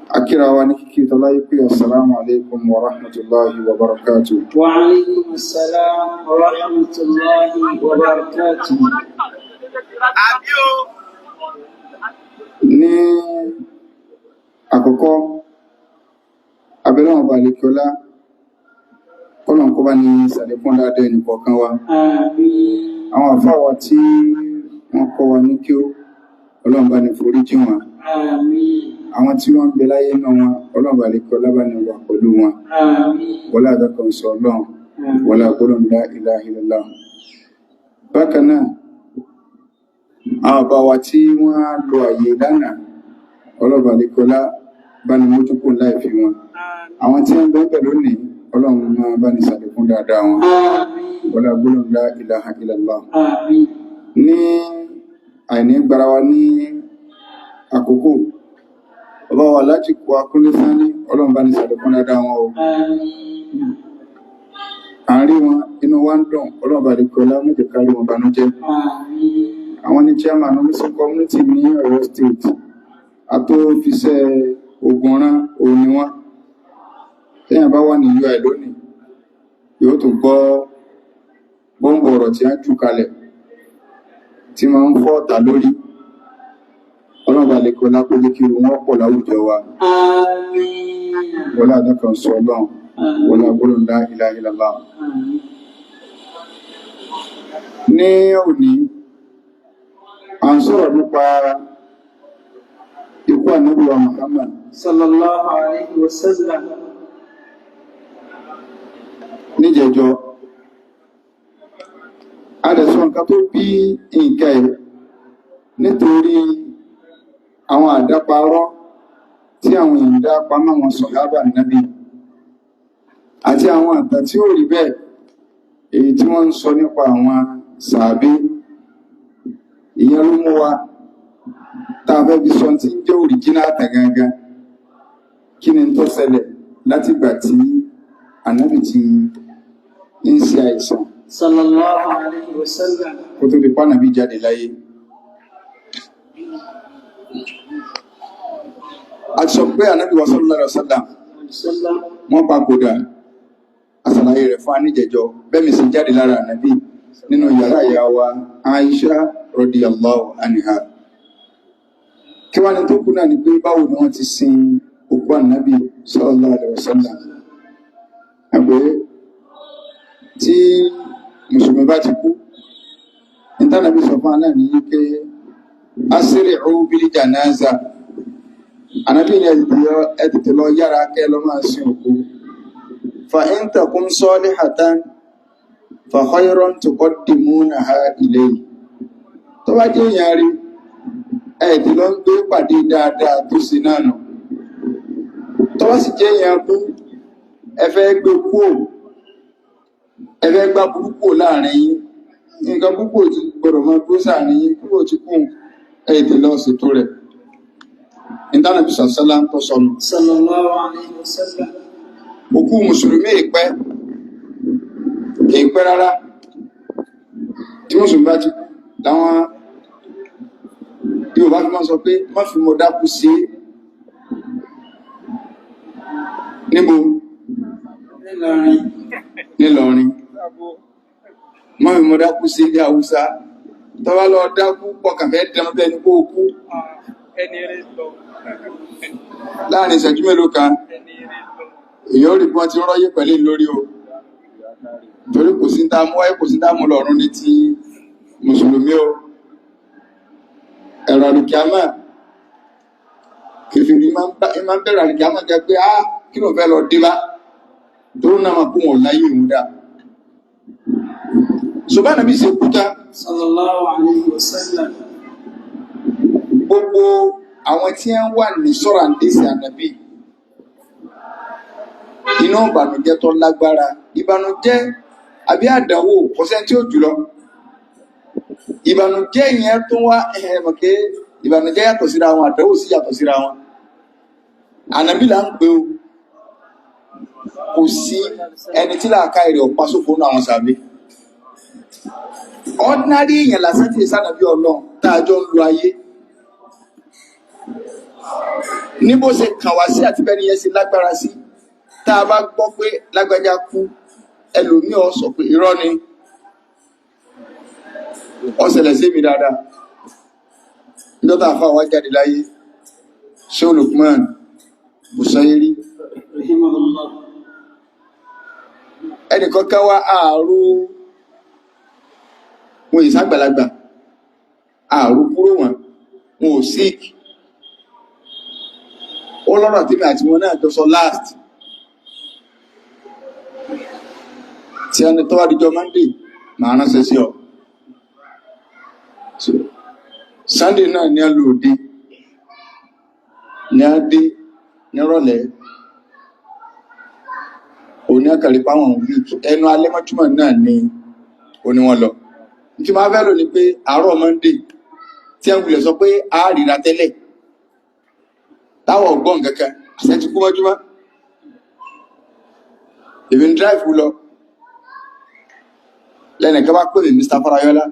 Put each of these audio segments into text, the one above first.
akira wa ní kíkí tọ́lá yí pé assalamu alaikum wa rahmatullahi wa barakatuh. Wa alaikum assalam wa rahmatullahi wa barakatuh. Ní àkọ́kọ́ abẹ́lẹ́ wọn bá lè kíọ́lá kọ́nà kó bá ní sàlékún dáadẹ́ nìkọ̀ọ̀kan wa. Àmín. Àwọn àfáà wa tí wọ́n kọ́ wa ní kí ó Ọlọ́run bá ní foríjì wọn. Àmín. Àwọn tí wọ́n ń gbé láyé náà wọn Ọlọ́run bá lè kíọ́lá bá ní wà pẹ̀lú wọn. Àmín. Wọlá àdọ́kan sọ Ọlọ́run wọlá gbọ́dọ̀ la ilaha illallah. Bákan náà àwọn bàbá wa tí wọ́n lo àyè lánàá Ọlọ́run bá lè kíọ́lá bá ní mójúkò láì fi wọn. Àwọn tí wọ́n bẹ́ẹ̀ pẹ̀lú ní Ọlọ́run máa bá ní sàlékún dáadáa wọn. Àmín. Wọlá gbọ́dọ̀ la ilaha illallah. Àmín. Ní àìní gbára wa ní àkókò ọba wa láti kó akúnlé sáni Ọlọ́run bá ní sàlékún dáadáa wọn o. Àmín. Àárín wọn inú wa ń dùn Ọlọ́run bá lè kíọ́lá méjì kárí wọn banújẹ́. Àmín. Àwọn ní chairman Muslim community ní Ọ̀yọ́ state àtòfiṣẹ́ Ògùnrán òun ni wọ́n. Téèyàn bá wà ní UI lónìí yóò tún gbọ́ bọ́ǹbù ọ̀rọ̀ tí a jù kalẹ̀ tí máa ń fọ́ ọ̀tá lórí. Ọlọ́run bá lè kíọ́lá kó jẹ́ kí wọ́n pọ̀ láwùjọ wa. Àmín. Wọlá àdọ́kan sọ Ọlọ́run wọlá gbọ́dọ̀ la ilaha illallah. Àmín. Ní òní à ń sọ̀rọ̀ nípa ikú Ànábì wa Muhammad Sallallahu alayhi wa sallam. níjẹjọ. Adẹ̀sọ nǹkan tó bí nǹkan ẹ̀ nítorí àwọn àdáparọ́ tí àwọn èèyàn dá pamọ́ àwọn sọ̀hábà Nábì àti àwọn àgbà tí ó rí bẹ́ẹ̀ èyí tí wọ́n ń sọ nípa àwọn sàábé. Ìyẹn ló mú wa tá a fẹ́ fi sọ tí ń jẹ́ òrìjínà àtàgangan kí ni tó ṣẹlẹ̀ láti ìgbà tí Ànábì ti ń ṣe àìsàn Sallallahu alayhi wa sallam. kó tó di pa Ànábì jáde láyé. A ti sọ pé Ànábì wa sallallahu alaihi wasallam Sallam. wọ́n papòdà àṣàlàyé rẹ̀ fún aníjẹjọ bẹ́ẹ̀ mi sì jáde lára Ànábì nínú yàrá ìyá wa Aisha radiyallahu anha. Kí wá ní tó kú náà ni pé báwo ni wọ́n ti sin òkú Ànábì sallallahu alaihi wasallam. Àgbẹ̀ tí mùsùlùmí bá ti kú ìtànàbí sọ fún anáà ní pé asri'u bil janaza. Ànábì ní ẹ tètè lọ yára kẹ́ lọ máa sin òkú. Fa in takun salihatan fa khayran tuqaddimunaha ilayhi. Tó bá jẹ́ èèyàn rí ẹ̀ẹ́dì lọ ń gbé pàdé dáadáa tó sí náà nù. Tó bá sì jẹ́ èèyàn kú ẹ fẹ́ gbé kúò ẹ fẹ́ gbá burúkú láàrin yín. Nǹkan púpọ̀ tí gbọdọ̀ máa gbó sáàrin yín púpọ̀ tí kù ẹ̀ẹ́dì lọ ṣètò rẹ̀. Ìtànàbí sàṣálà ń tọ́ sọnù. Sallallahu alayhi wa sallam. Òkú mùsùlùmí ìpẹ́ rárá. Tí mùsùlùmí bá ti kú láwọn Yorùbá fi máa sọ pé má fi mọ dákú sí níbo Nílọrin. nílọrin. Má fi mọ dákú sí ilé Haúsá. Tó bá lọ dákú pọkàn fẹ́ dẹnu bẹ́ẹ̀ ni kó kú. Láàrin ìṣẹ́jú mélòó kan èyàn ò rí bí wọ́n ti rọ́yé pẹ̀lú lórí o. Torí kò sí tá mú wáyé kò sí tá mú lọ́rùn ní ti mùsùlùmí o. Ẹ̀rọ àlùkìámà kèfèrí máa ń bẹ̀rẹ̀ àlùkìámà jẹ́ pé kí ló fẹ́ lọ dé bá torí náà máa kún wọn láyé ìhun dá. Ṣùgbọ́n Ànábì ṣe kúta Sallallahu alayhi wa sallam. gbogbo àwọn tí wọ́n wà ní sọ́rọ̀ àndéṣì Ànábì inú ìbànújẹ́ tó lágbára. Ìbànújẹ́ àbí àdánwò kò sẹ́ni tí ó jùlọ. Ìbànújẹ́ yẹn tó wá ẹ̀mọ̀ké ìbànújẹ́ yàtọ̀ síra wọn àdánwò sí yàtọ̀ síra wọn. Ànábì là ń pè ó kò sí ẹni tí làákà èrè ọ̀pá sófò ní àwọn sàbí. Ordinary èèyàn lásán tí ìsànàbí Ọlọ́run tá a jọ ń lo ayé ní bó ṣe kàn wá sí àti bẹ́ẹ̀ ni yẹn ṣe lágbára sí. Tá a bá gbọ́ pé lágbájá kú, ẹlòmíì ó sọ pé irọ́ ni, ó ṣẹlẹ̀ sí mi dáadáa. Níjọ́ tá a fà wá jáde láyé, Sheikh Lukman Busayri, ẹnìkan ká wá ààrù wọn ìsàgbàlagbà, ààrù kúrò wọn ò sick. Ó lọ́rọ̀ tí mi àti wọn náà jọ sọ last, tí a ní tó wá díjọ Monday máa ránṣẹ́ sí ọ. Sunday náà ní alóòdé ní adé nírọ̀lẹ́ òní àkàrí páwọn ẹnu alẹ́ mọ́júmọ̀ náà ní oní wọn lọ. Tí máa fẹ́ lò ní pé àárọ̀ Monday tí a ń wulẹ̀ sọ pé a ríra tẹ́lẹ̀ táwọn ọgbọ́n kankan àṣẹ ti kú mọ́júmọ́, èmi ń drive lọ lẹ́nìkan bá pè mí Mr. Farayọlá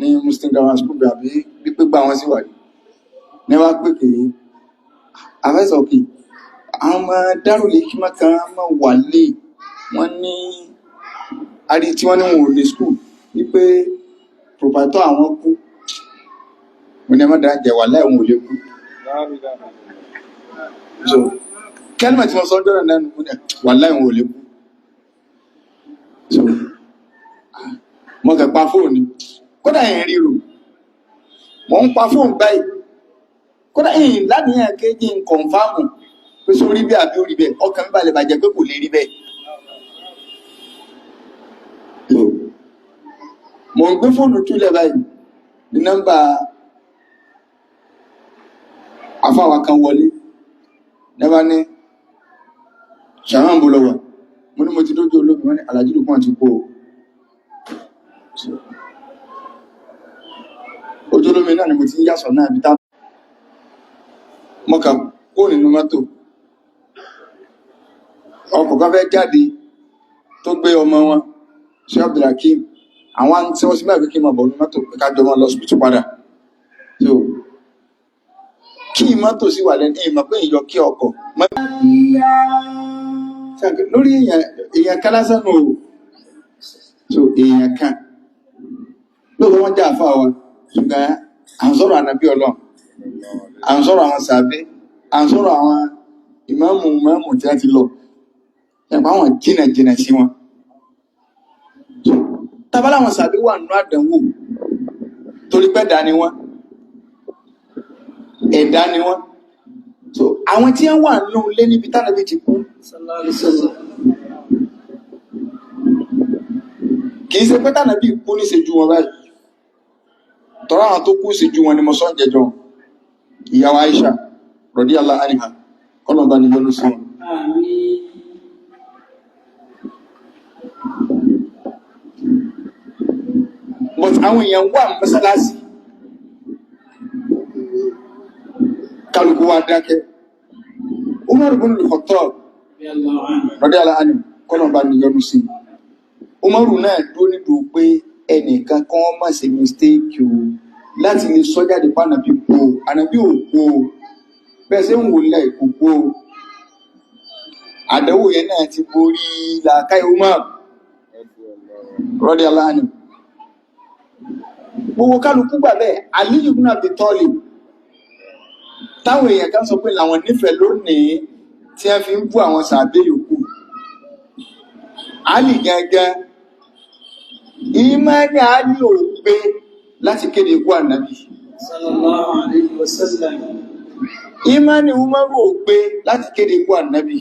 ní Muslim Grammar School àbí pípé gbà wọn sí wà ní wá pè pé àfẹ́sọ̀ kì àwọn ọmọ dáròlé kí má kan mọ́ wà lè wọ́n ní àrí tí wọ́n ní wọn ò ní school wípé proprietor àwọn kú, mo ní ẹmọ́dá jẹ wà láì wọn ò lè kú. So kẹ́lìmọ̀ tí wọ́n sọ jọ́rọ̀ náà wà láì wọn ò lè kú. So mo kẹ̀ pa fóònù, kódà yẹn ríro mo ń pa fóònù báyìí, kódà yẹn láníyàn kéjì ń kọ̀nfàmù pé só rí bẹ́ẹ̀ àbí ó rí bẹ́ẹ̀, ọkàn mi balẹ̀ bàjẹ́ pé kò lè rí bẹ́ẹ̀. Mo ń gbé fóònù túlẹ̀ báyìí ní nọ́mbà afáwà kan wọlé nẹ́bá ní ṣàrán bó lọ wà, mo ní mo ti dójú olómi, wọ́n ní Alhaji Lukman ti kó ojú olómi náà ni mo ti ń yàsọ̀ náà bí tá mọ́kà kó nínú mọ́tò, ọkọ̀ kan fẹ́ jáde tó gbé ọmọ wọn Sheikh Abdulhakeem, àwọn tí wọ́n sí mẹ́rin kí n máa bọ̀ ní mọ́tò pé ká jọ máa lọ síbítù padà. So kí mọ́tò sí wà lẹ́nu ìmọ̀ pé ìyọ kí ọkọ̀ lórí èèyàn kan lásán o. So èèyàn kan lóòrùn wọ́n jẹ́ àfá wa, ṣùgbọ́n à ń sọ̀rọ̀ ànábí Ọlọ́run, à ń sọ̀rọ̀ àwọn sàbẹ́, à ń sọ̀rọ̀ àwọn ìmáàmù tí a ti lọ, ẹ̀pọ̀ àwọn jìnà sí wọn. Tàbálà àwọn sàbẹ́ wà nínú àdánwò torí pé ẹ̀dá ni wọ́n. So àwọn tí wọ́n wà nínú ilé níbi tánàbí ti kú kìí ṣe pé tánàbí kú ní ìṣẹ́jú wọn báyìí, tọ́rọ àwọn tó kú ìṣẹ́jú wọn ni mo sọ jẹjọ ìyàwó Aisha radiyallahu anha kọlọ̀bá ni lọ́nà sí wọn. But àwọn èèyàn wà mọ́sálásí kálukú wá dákẹ́. Umar ibn al-Khattab radiyallahu anhu kọlọ̀bá ni lọ́nà sí wọn. Umaru náà dó nídò pé ẹnìkan kan má ṣe mistake o láti lè sọ jáde pa ànàbí kú o, ànàbí ò kú o, bẹ́ẹ̀ sí ń wò lẹ́ ìkú kú o. Àdánwò yẹn náà ti borí làákàí Umar radiyallahu anhu. Gbogbo kálukú gbà bẹ́ẹ̀. Ali ibn Abi Talib táwọn èèyàn kan sọ pé làwọn nífẹ̀ẹ́ lónìí tí wọ́n fi ń bú àwọn sàbẹ́ yòókù. Ali gangan ìmánì Ali ò gbé láti kéde ikú ànábì sallallahu alaihi wasallam. Ìmánì Umaru ò gbé láti kéde ikú ànábì.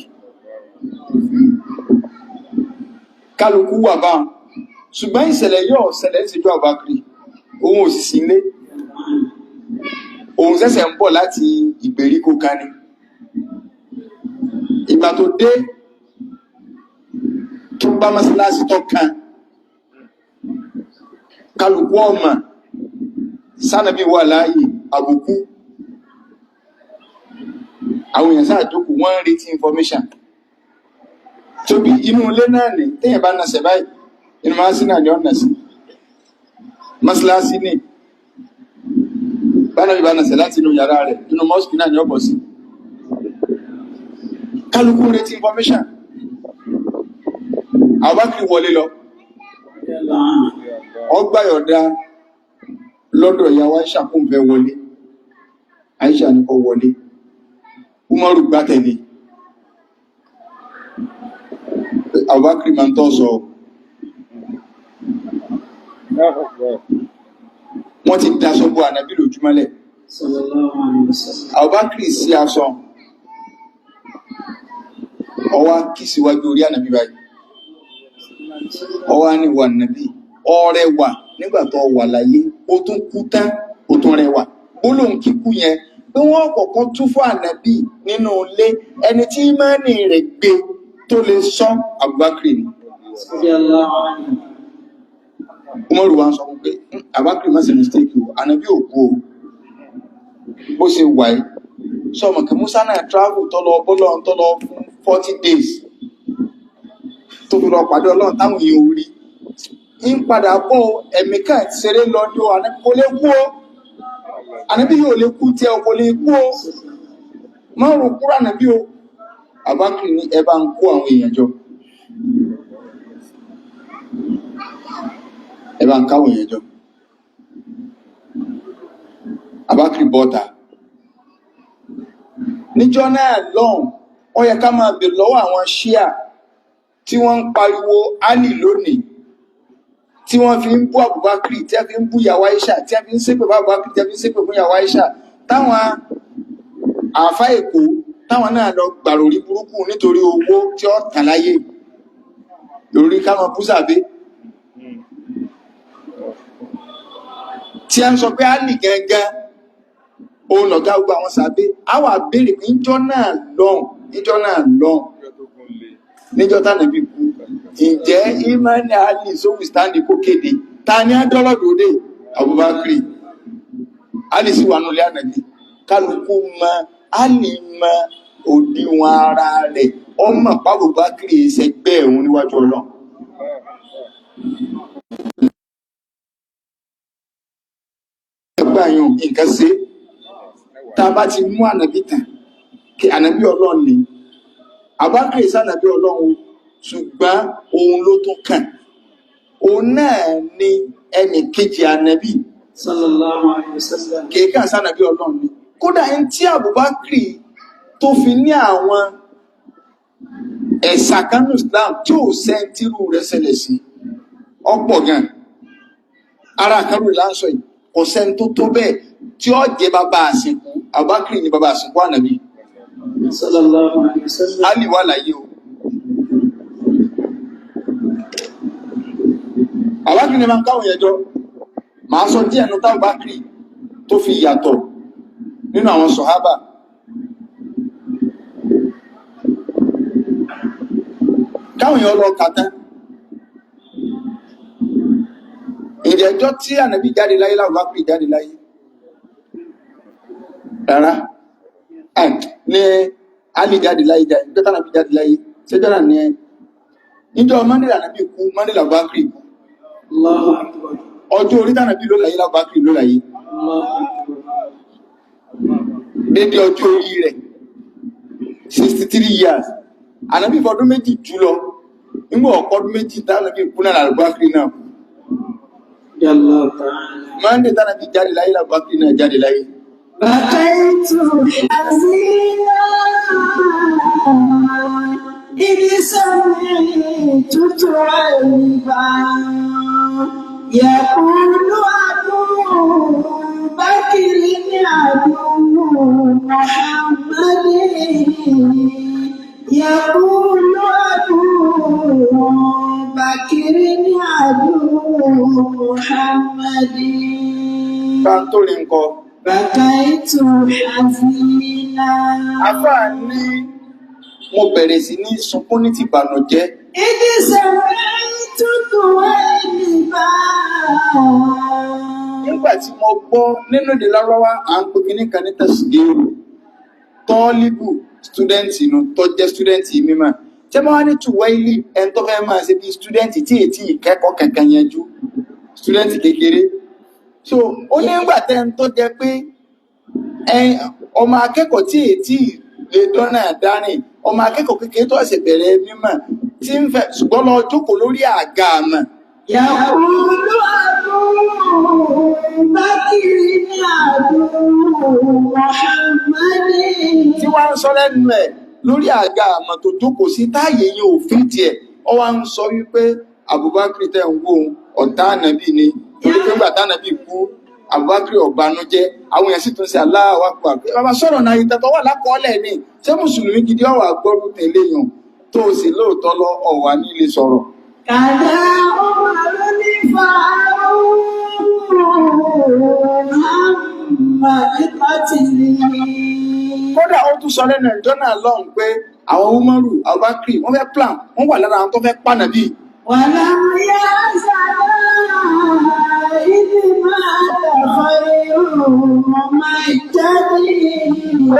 Kálukú wà bá ṣùgbọ́n ìṣẹ̀lẹ̀ yóò ṣẹlẹ̀ síjú Abubakar, òun ò sì sí ilé, òun ṣẹ̀ṣẹ̀ ń bọ̀ láti ìgbèríko kan ni. Ìgbà tó dé tó bá mọ́sálásí tó kan, kálukú ọmọ sánàbí wà láàyè àbùkú, àwọn èèyàn sáà jókòó wọ́n ń retí information tó bí inú ilé náà ní téèyàn bá nasẹ̀ báyìí inú mọ́sálásí náà ni ó nà sí, mọ́sálásí ní bánàbí bá nasẹ̀ láti inú yàrá rẹ̀ inú mọ́sálásí náà ni ó bọ̀ sí. kálukú retí information. Abubakar wọlé lọ ọgbà yọ̀dá lọ́dọ̀ ìyàwó Aisha kún fẹ́ wọlé. Aisha ní kó wọlé, Umaru gbá tẹ̀lé. Abubakar máa ń tọ́ sọ wọ́n ti daṣọ bo ànábì lójúmọ́lẹ̀. Abubakar sí aṣọ ọwá kí síwájú orí ànábì báyìí, ọwá ní wà ànábì ọrẹwà nígbàtọ̀ wà láyé, ó tún kú tán ó tún rẹwà. Gbólóhùn kíkú yẹn pé wọ́n kọ̀kọ́ tún fún ànábì nínú ilé, ẹni tí ìmánì rẹ̀ gbé tó lè sọ Abubakar ni. Umaru wa ń sọ pé Abubakar má ṣe mistake o, ànábì ò kú o, bó ṣe wà yìí sọmọ kí Musa náà travel tọ́lọ bọ́lọ́run tọ́lọ fún 40 days tó fi lọ pàdé Ọlọ́run táwọn èèyàn orí ń padà bọ́ ẹ̀mí kan ṣeré lọ́dọ̀ ànábì kò lè kú o, ànábì yóò lè kú tí ẹ kò lè kú o, má rò kúrò ànábì o. Abubakar ní ẹ bá ń kó àwọn èèyàn jọ, ẹ bá ń káwọn èèyàn jọ. Abubakar bọ́ta níjọ́ náà lọ́hùn, ó yẹ ká máa bèèrè lọ́wọ́ àwọn Ṣíà tí wọ́n ń pariwo Ali lónìí, tí wọ́n fi ń bú Abubakar, tí a fi ń bú ìyàwó Aisha, tí a fi ń ṣépè fún Abubakar, tí a fi ń ṣépè fún ìyàwó Aisha, táwọn àfá Èkó táwọn náà lọ gbàròrí burúkú nítorí owó tí ó tàn láyé lórí ká máa bú sàbé, tí a ń sọ pé Ali gẹ́gẹ́ òun lọ̀gá gbogbo àwọn sàbé. A wà béèrè pé níjọ́ náà lọ́hùn níjọ́ tánàbí kú, ǹjẹ́ ìmánì Ali sówù stáǹdì kó kéde ta ní adọ́lọ́dọ̀dẹ́ Abubakar. Ali sì wà nílé ànàbí, kálukú mọ Ali mọ òdiwọ̀n ara rẹ̀, ọmọ Abubakar ẹsẹ̀gbẹ́ ẹ̀hún níwájú Ọlọ́run. Ẹgbẹ́ àyàn nǹkan ṣe tá a bá ti mú ànàbí tàn kí ànàbí Ọlọ́run ni Abubakar sí ànàbí Ọlọ́run, ṣùgbọ́n òun ló tún kàn, òun náà ni ẹnì kejì ànàbí sallallahu alaihi wasallam. kèékà sí ànàbí Ọlọ́run ni. Kódà ẹni tí Abubakar tó fi ní àwọn ẹ̀sà kanú Islam tí ò sẹ́ntírù rẹ̀ ṣẹlẹ̀ sí ọ̀pọ̀ gan. Ara kanú ìlànsọ yìí kò sẹ́ni tó tó bẹ́ẹ̀ tí ó jẹ bàbá àsìkò. Abubakar ni bàbá àsìkò ànàbí sallallahu alaihi wasallam. Ali wà láyé o. Abubakar ni máa ń káwọn yẹn jọ. Màá sọ díẹ̀ nínú táwọn Abubakar tó fi yàtọ̀ nínú àwọn sọ̀hábà. Káwọn yẹn lọ kàtá. Ìjẹ́jọ́ tí ànàbí jáde láyé l'Abubakar jáde láyé. Rárá. Ní Ali jáde láyé jáde, ìjọ́ta ànàbí jáde láyé. Ṣéjọ́nà ní ìjọ́ Mọ́ndé ànàbí kú, Mọ́ndé l'Abubakar kú. Allahu akbar. Ọjọ́ orí tànàbí ló láyé l'Abubakar ló láyé. Allahu akbar. Dédé ọjọ́ orí rẹ̀ 63 years. Ànàbí fọdún méjì jù lọ. Nígbà ọ̀pọ̀dún méjì tànàbí kú náà l'Abubakar náà. Yallah ta'ala. Mọ́ndé tànàbí jáde láyé l'Abubakar náà jáde láyé. بقيت حزينا إذ سمعت تعيبا يقول أبو بكر عدو محمد يقول أبو بكر عدو محمد. Káńtó lè ń kọ. بقيت حزينا. Àfáà ní mo bẹ̀rẹ̀ sí ní sunkún ní tìbànújẹ́. إذ سمعت تعيبا. Nígbà tí mo gbọ́ nínú èdè Lárúbáwá à ń pè kíní kan ní tẹ̀sígéèrù. Tọ́líbù stúdẹ̀ǹtì nù tó jẹ́ stúdẹ̀ǹtì mímọ̀. Ṣé máa ní tùwẹ́lì ẹni tó fẹ́ máa ṣe bí stúdẹ̀ǹtì tí ètí ìkẹ́kọ̀ọ́ kankan yanjú, stúdẹ̀ǹtì kékeré. So ó ní ìgbà tẹ́ ń tó jẹ pé ọmọ akẹ́kọ̀ọ́ tí ètí lè dọ́nà dání ọmọ akẹ́kọ̀ọ́ kékeré tó ẹ̀sẹ̀ bẹ̀rẹ̀ mímọ̀ tí ń fẹ́ ṣùgbọ́n lọ jókòó lórí àga àmọ́. يقول أبو بكر أبو محمد. tí wọ́n ń sọ lẹ́nu ẹ̀ lórí àga àmọ́ tó jókòó sí táàyè yẹn òfin tiẹ̀ ọ wá ń sọ wípé Abubakar tẹ̀ ń wò ọ̀tá ànábì ni torí pé ńgbà tánàbì kú Abubakar ọ̀gbanújẹ́ àwọn èèyàn sì tún ṣe Allahu Akbar pé bàbá sọ̀rọ̀ náà ìtẹ̀tọ̀ wà lákọọ́lẹ̀ ni ṣé mùsùlùmí gidi ọ̀wà gbọ́dún tẹ̀lé yàn tó o sì lóòótọ́ lọ ọ̀wà nílé sọ̀rọ̀. كذا عمر الفاروق هم بقتله. kódà ó tún sọ lẹ́nu ẹ̀jọ́ náà lọ́hùn pé àwọn Umaru Abubakar wọ́n fẹ́ plan wọ́n wà lára àwọn tó fẹ́ pànàbí. ولم يزل إذ مات خير ممجد.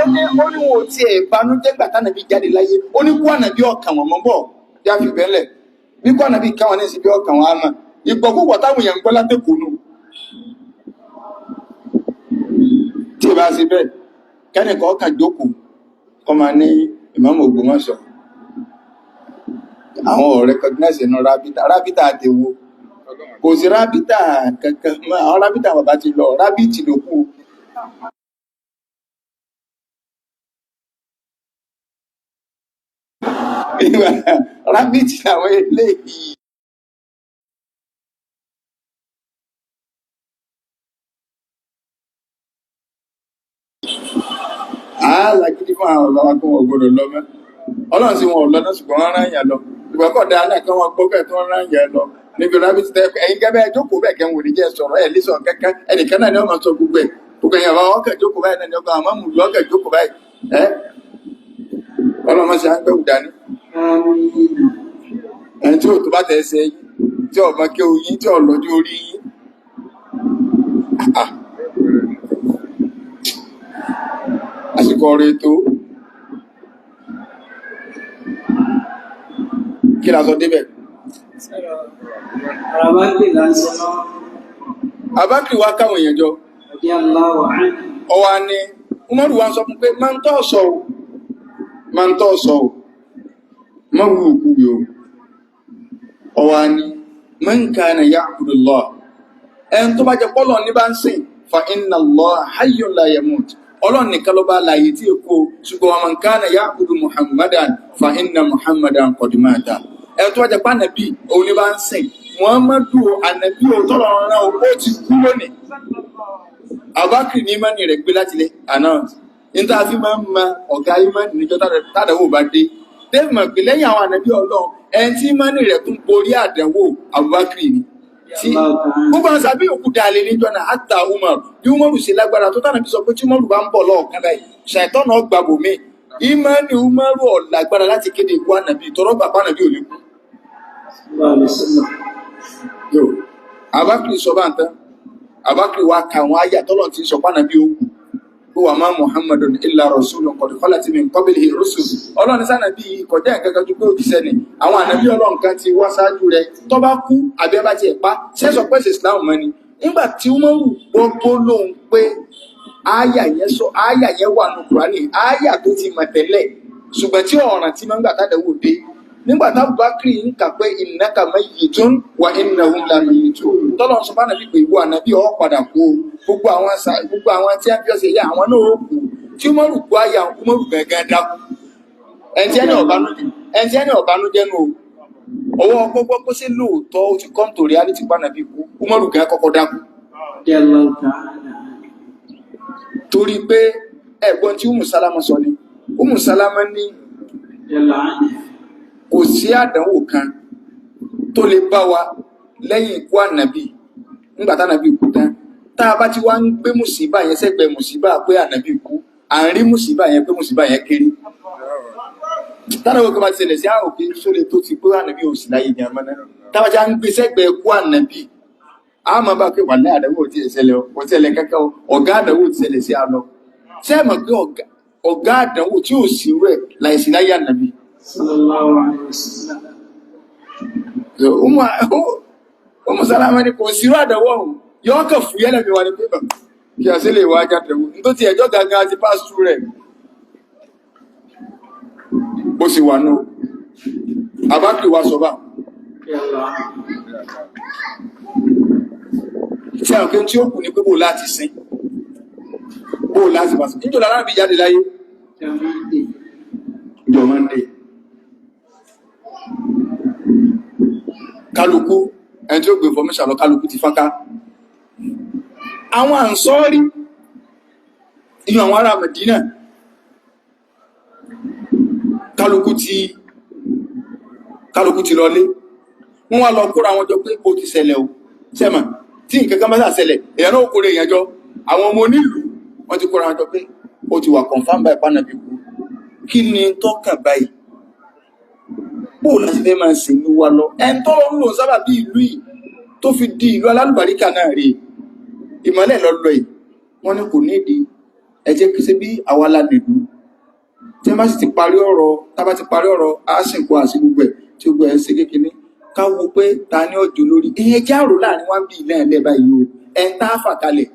ó ní wọn ò tiẹ̀ banújẹ́ gbà tánàbí jáde láyé ó ní kó ànàbí ọkàn wọn mọ́ bọ̀ jáfi bẹ́lẹ̀ bí kó ànàbí káwọn ní sí bí ọkàn wọn á mọ̀ ìgbọ̀kúgbọ̀ táwọn èèyàn ń gbọ́ látẹ̀kọ́ nù. tí ì bá ṣe bẹ́ẹ̀ kẹ́nìkan ọkàn jókòó kọ́ máa ní Ìmáàmù Ògbómọ̀ṣọ́ àwọn ọ̀rẹ́ recognize ẹ̀nà rábítà àtẹ̀wò kò sí rábítà kankan mọ́ àwọn rábítà bàbá ti lọ rábítì ló kù. rábítì àwọn eléyìí. Àálàgídí fún àwọn ọ̀gá wa kí wọ́n gbọ́dọ̀ lọ mẹ́. Ọlọ́run sí wọn ò lọ náà ṣùgbọ́n wọ́n rán èèyàn lọ. Ìgbà kọ̀ dáa náà kí wọ́n gbọ́ bẹ́ẹ̀ tí wọ́n rán èèyàn lọ. Níbi rábìtì tẹ́ ẹ̀yin gẹ́gẹ́ bẹ́ẹ̀ jókòó bẹ́ẹ̀ kẹ́hìn òní jẹ́ sọ̀rọ̀ ẹ̀ lẹ́sọ̀ kẹ́kẹ́ ẹnìkan náà ni wọ́n máa sọ gbogbo ẹ̀. Gbogbo èèyàn bá ọkẹ́ jókòó báyìí náà ni ọkọ̀ àmọ́ mùlú ọkẹ́ jókòó báyìí. Ọlọ́run ṣe àgbẹ̀wò dání. Ẹni tí ò tó bá tẹ̀ ẹsẹ̀ yín tí ọmọ kí oyin tí ọlọ́dún orí yín. Àsìkò ọ̀rẹ́ tó kí la sọ débẹ̀. Abákìrì wá káwọn èèyàn jọ ọwá ní Umaru wá sọ fún pé máa ń tọ́ sọ ò máa ń tọ́ sọ ò máa wù òkú yóò ọwá ní man kana ya'budu Allah ẹn tó bá jẹ pọ́lọ̀ ní bá ń sìn fa inna Allah hayyun la yamut Ọlọ́run nìkan ló bá láyé tí èkó ṣùgbọ́n wa man kana ya'budu Muhammadan fa inna Muhammadan qad mata ẹn tó bá jẹ pá nàbí òun ní bá ń sìn Muhammadu ànàbí òtọ́rọ̀ ọ̀rọ̀ ó ti kú lónìí. Abákìrì ní ìmánì rẹ̀ gbé láti lé announce níta fi máa ń ma ọ̀gá ìmánì níjọ́ tádàwò bá dé dave mọ̀ pé lẹ́yìn àwọn ànàbí Ọlọ́run ẹni tí ìmánì rẹ̀ tún borí àdánwò Abubakar ni tí gbogbo àwọn sàbí òkú dalẹ̀ níjọ́ náà àtà Umar bí Umaru ṣe lágbára tó tánà bí sọ pé tí Umaru bá ń bọ̀ lọ́ọ̀kan báyìí ṣàìtọ́nà ọgbà bòmí ìmánì Umaru ò lágbára láti kéde ikú ànàbí tọrọ bàbá ànàbí ò lè kú. Abákìrì sọ bá ń tán Abákìrì wa ka àwọn àyà tọ́lọ̀ tí sọ pánà bí ó kú wa ma Muhammadun illa rasulun qad khalat min qablihi rusul Ọlọ́run sáà bí kọjá ìkankan tó pé òjíṣẹ́ ni àwọn ànàbí Ọlọ́run kan ti wá sáájú rẹ̀ tó bá kú àbí ẹ bá ti ẹ̀pá sẹ́sọ pé ṣe Islam mọ́ ni nígbà tí Umaru gbogbo lóhun pé àyà yẹn wà nù Kùránì àyà tó ti mọ̀ tẹ́lẹ̀ ṣùgbọ́n tí ọ̀ràn tí máa ń gbà tádàwò dé nígbà tá Abubakar ń kà pé innaka mayyitun wa innahum la mayyitun tọ́lọ̀ sọ bá nàbí pé ìwọ ànàbí ọ̀ padà kú gbogbo àwọn tí a fi ọ̀sẹ̀ yá àwọn náà ó kú tí Umaru kú àyà Umaru gángan dákú ẹni ọ̀bánújẹ́ nù ọwọ́ gbogbo kó sí lóòótọ́ ó ti come to reality pa nàbí kú Umaru gán kọ́kọ́ dákú torí pé ẹ̀gbọ́n tí Umu Salama sọ ni Umu Salama ní kò sí àdánwò kan tó lè bá wa lẹ́yìn ikú ànàbí nígbàtá ànàbí kú tán tá a bá ti wá ń gbé mùsíbà yẹn sẹ́gbẹ̀ẹ́ mùsíbà pé ànàbí kú à ń rí mùsíbà yẹn pé mùsíbà yẹn kéré tánàwó kan bá ti ṣẹlẹ̀ sí àwọn òkè sólè tó ti pé ànàbí ò sí láyé ní àmọ́ náà tá a bá ti ń gbé sẹ́gbẹ̀ẹ́ ikú ànàbí a máa bá pé wà ní àdánwò tí ì ṣẹlẹ̀ ò ṣẹlẹ̀ kankan ọ̀gá àdánwò ti ṣẹlẹ̀ sí àlọ́ ṣé ẹ mọ̀ pé ọ̀gá àdánwò tí ò sí rẹ̀ láìsí láyé ànàbí sallallahu alaihi wasallam. Umu Salama ni kò sírò àdánwò ọ̀hún yọ́ kàn fún yẹ́lẹ̀ mi wà ní pépà kí a sí lè wá jáde wò ní tó ti ẹjọ́ gangan ti pass through rẹ̀ bó sì wà náà Abubakar wá sọ bá tí àwọn kí tí ó kù ní pé bó láti sin bó láti bá sí nítorí aláàbí jáde láyé ìjọ Monday kálukú ẹni tí ó gbé information lọ kálukú ti fánká àwọn Ansori inú àwọn ará Medina kálukú ti lọlé wọ́n wá lọ kóra àwọn jọ pé ó ti ṣẹlẹ̀ o sẹ́mà tí nǹkan kan bá sà ṣẹlẹ̀ èèyàn náà kóra èèyàn jọ àwọn ọmọ onílùú wọ́n ti kóra àwọn jọ pé ó ti wà confirm by panabi kú kí ni tọ́kàn báyìí bó láti fẹ́ máa ṣe ní wa lọ ẹn tọ́lọ́ ń lò sábà bí ìlú yìí tó fi di ìlú alálùbáríkà náà rí ìmọ̀lẹ̀ lọ́lọ́ yìí wọ́n ní kò nídìí ẹ jẹ́ kí ṣe bí àwa la nìlú tí wọ́n bá sì ti parí ọ̀rọ̀ tábà ti parí ọ̀rọ̀ á sìnkú àti gbogbo ẹ̀ tí gbogbo ẹ̀ ń ṣe kékeré ká wo pé ta ní ọjọ́ lórí ìyẹn járò láàrin wá bí ilé ẹ̀lẹ́ báyìí o ẹ̀ ń tá a fà kalẹ̀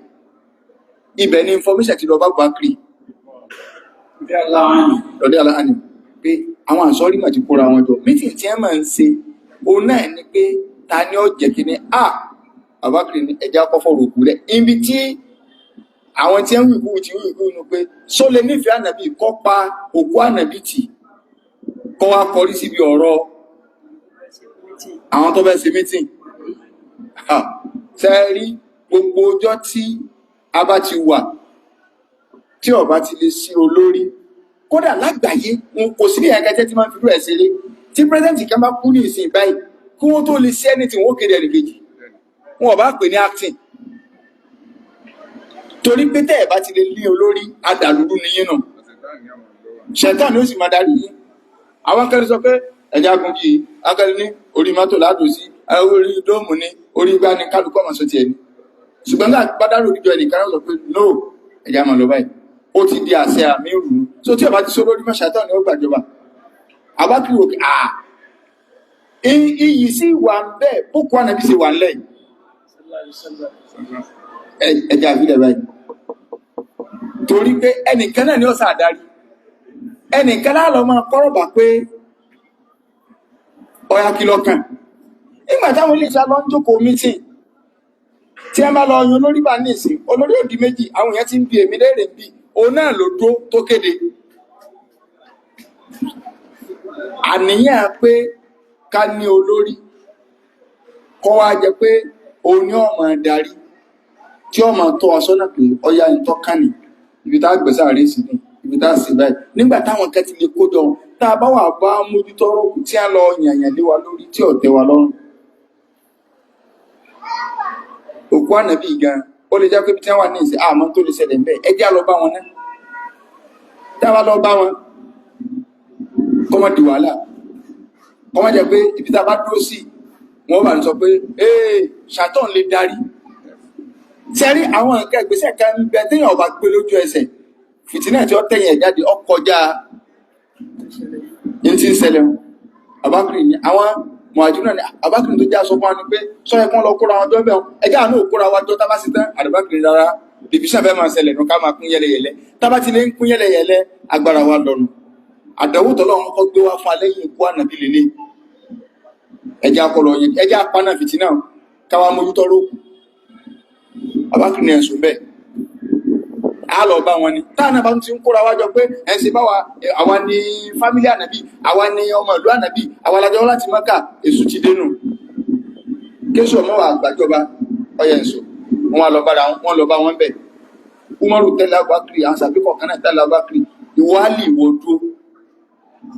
ibẹ̀ ni information ti lọ bá Bakri lọ́dẹ́ aláàánú pé àwọn Ansori mà ti kóra wọn jọ meeting tí ẹ máa ń ṣe òun náà ni pé ta ní ọjẹ́ kíní Bakri ní ẹja kọ́fọ́ rògbò rẹ̀ ibi tí àwọn tí ń wíwú ti wíwú inú pé só lè nífẹ̀ẹ́ ànàbí kọ́ pa òkú ànàbí tì kọ́ wá kọrí síbi ọ̀rọ̀ àwọn tó bẹ́ ṣe mítìn sẹ́rí gbogbo ọjọ́ tí a bá ti wà tí ọba ti lè sí olórí kódà lágbàáyé wọn kò sí ní ẹ̀kẹ́tẹ́ tí máa ń fi rú ẹ̀ ṣeré tí pírẹ́sẹ̀ntì kan bá kú ní ìsìn báyìí kí wọ́n tó lè sí ẹni tí wọ́n kéde ẹnìkejì wọn ò bá pè ní acting torí pé tẹ́ ẹ̀ bá ti lè lé olórí adàlúrú ni yín náà ṣẹ̀tàn ni ó sì máa darí yín àwọn akẹ́rin sọ pé ẹ̀já gungi akẹ́rin ní orí mọ́tò ládùú sí orí dóòmù ní orí gbá ní kálukú ọmọ sọ ti ẹni ṣùgbọ́n náà bádárò òdìjọ ẹnìkan sọ pé no ẹ̀já máa lọ báyìí ó ti di àṣẹ àmì ìrù so tí ọba ti sọ lórí mọ́ ṣẹ̀tàn ni ó gbàjọba Abubakar òkè iyì sí wà ń bẹ́ẹ̀ bókù ànàbí sì wà ń lẹ̀ ẹ̀já àfilẹ̀ báyìí torí pé ẹnìkan náà ni ó sàádárí ẹnìkan náà lọ máa kọ́rọ̀bà pé ọya kìlọ̀kàn nígbà táwọn ilé iṣẹ́ lọ ń jókòó mítìn tí ẹ bá lọ yan olórí bá ní ìsìn olórí òdì méjì àwọn èèyàn ti ń bi èmi léèrè bí òun náà ló dó tó kéde àníyàn pé ká ní olórí kọ́ wá jẹ pé òun ní ọmọ darí tí ọmọ tó ọsọ́nà pé ọya ìtọ́kànnì ibi tá gbẹ̀sà rí sí ní ibi tá sì báyìí nígbà táwọn kẹ́ ti lè kó jọ tá a bá wà bá mójútọ́rọ̀ kù tí a lọ yànyàn lé wa lórí tí ọ̀tẹ́ wa lọ́rùn òkú ànàbí gan ó lè jẹ́ pé tí wọ́n wà ní ìsìn àmọ́ tó lè ṣẹlẹ̀ ń bẹ́ẹ̀ ẹ jẹ́ á lọ bá wọn náà tá a bá lọ bá wọn kọ́mọ di wàhálà kọ́mọ jẹ́ pé ibi tá a bá dúró sí wọ́n bá ń sọ pé ṣàtọ̀ lè darí sẹ́rí àwọn nǹkan ìgbésẹ̀ kan ń bẹ téèyàn ọba gbé lójú ẹsẹ̀ fìtínà tí ó tẹ̀yìn ẹ̀ jáde ọkọjá ní ti ń ṣẹlẹ̀ Abubakar ní àwọn mọ̀hájúnà ní Abubakar tó já sọ fún wa ní pé sọ́yẹ́ kán lọ kóra wọn jọ bẹ́ẹ̀ ẹjá àánú òkúra wa jọ tábà sí tán Abubakar rárá division fẹ́ máa ṣẹlẹ̀ nù ká máa kún yẹlẹyẹlẹ tábà ti lè ń kún yẹlẹyẹlẹ agbára wa lọ́nu àdánwò tọ́lọ́run kọ́ gbé wá fún alẹ́yìn ikú ànàbí lélẹ̀ ẹjá kọlọ yẹn ẹjá paná fìtínà káwa mójútọ́rọ̀ òkú Abubakar ní ẹ̀sùn bẹ́ẹ̀ á lọ bá wọn ni táwọn àbá ti ń kóra wájọ pé ẹ̀sìn báwa àwa ni fámílì ànàbí àwa ni ọmọ ìlú ànàbí àwa lájọ láti Mákà èṣù ti dénú kéṣù ọmọ wa àgbàjọba ọyẹ ẹ̀sùn wọn lọ bára wọn lọ bá wọn bẹ̀ Umaru tẹ́lẹ̀ Abubakar àwọn sàbíkọ̀ kan náà tẹ́lẹ̀ Abubakar ìwọ Alì ìwọ dúró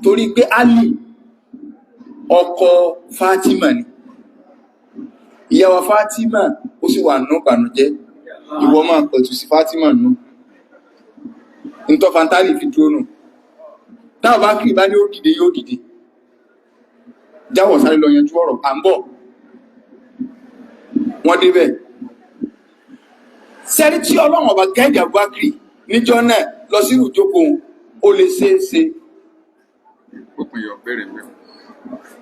torí pé Alì ọkọ Fatima ni ìyàwó Fatima ó sì wà nù bànújẹ́ ìwọ máa pẹ̀tù sí Fatima nù ntọ́ fantari fi dúró nù táwọn bá kiri bá ní ó dìde yóò dìde jáwọ̀ sáré lọ yanjú ọ̀rọ̀ à ń bọ̀ wọ́n débẹ̀ sẹ́rí tí Ọlọ́run ọba gẹ́gẹ́ Abubakar níjọ́ náà lọ sí ìjókòó ó lè ṣeéṣe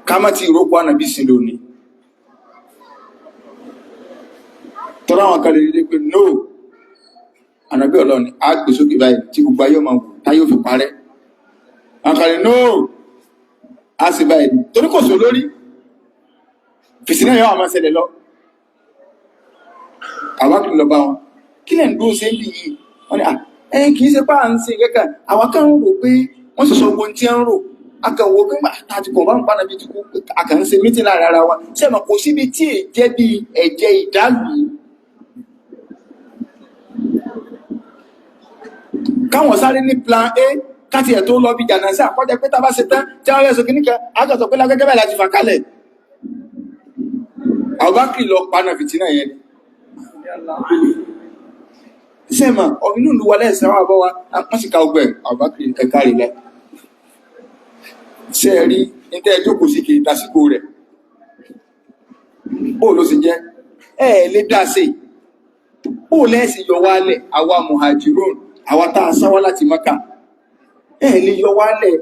ká má ti ìrókò ànàbí sí lónìí tọ́lá àwọn kan lè rí pé no ànàbí Ọlọ́run á gbé sókè báyìí tí gbogbo ayé máa wò táyé ò fi parẹ́ àwọn kan lè no a sì báyìí torí kò sọ lórí fìsínà yọ àmọ́ ṣẹlẹ̀ lọ àwọn kìí lọ bá wọn kí lẹ́ ń dúró sí ibi yìí wọ́n ní kìí ṣe pá à ń ṣe kẹ́kẹ́ àwọn kan rò pé wọ́n sì sọ ogun tí ń rò akàwò pé àti kò bá ń pa nàbí ti kú àkàn ń ṣe mítí láàrin ara wa ṣe mọ̀ kò síbi tí è jẹ́ bí ẹ̀jẹ̀ ìdálù káwọn sáré ní plan A káti ẹ̀ tó lọ bí jàǹdà sí àkọ́jẹ́ pé tá bá ṣe tán tí wọ́n rẹ̀ sọ kìníkà àjọsọ pé lágẹ́gẹ́ bẹ́ẹ̀ láti fà kálẹ̀ Abubakar lọ pa náà fìtínà yẹn sẹ́mà ọ̀bínú ìlú wa lẹ́ẹ̀sẹ̀ wà bọ́ wa wọ́n sì ká ọgbẹ̀ Abubakar kẹta rí lẹ́ ṣe rí ní tẹ́ ẹjọ́ kò sí kìí tásíkò rẹ̀ bó ló sì jẹ́ lè dá sí bó lẹ́ẹ̀sì yọ wálẹ̀ àwa muhajirun àwa tá a sáwá láti Mákà lè yọ wálẹ̀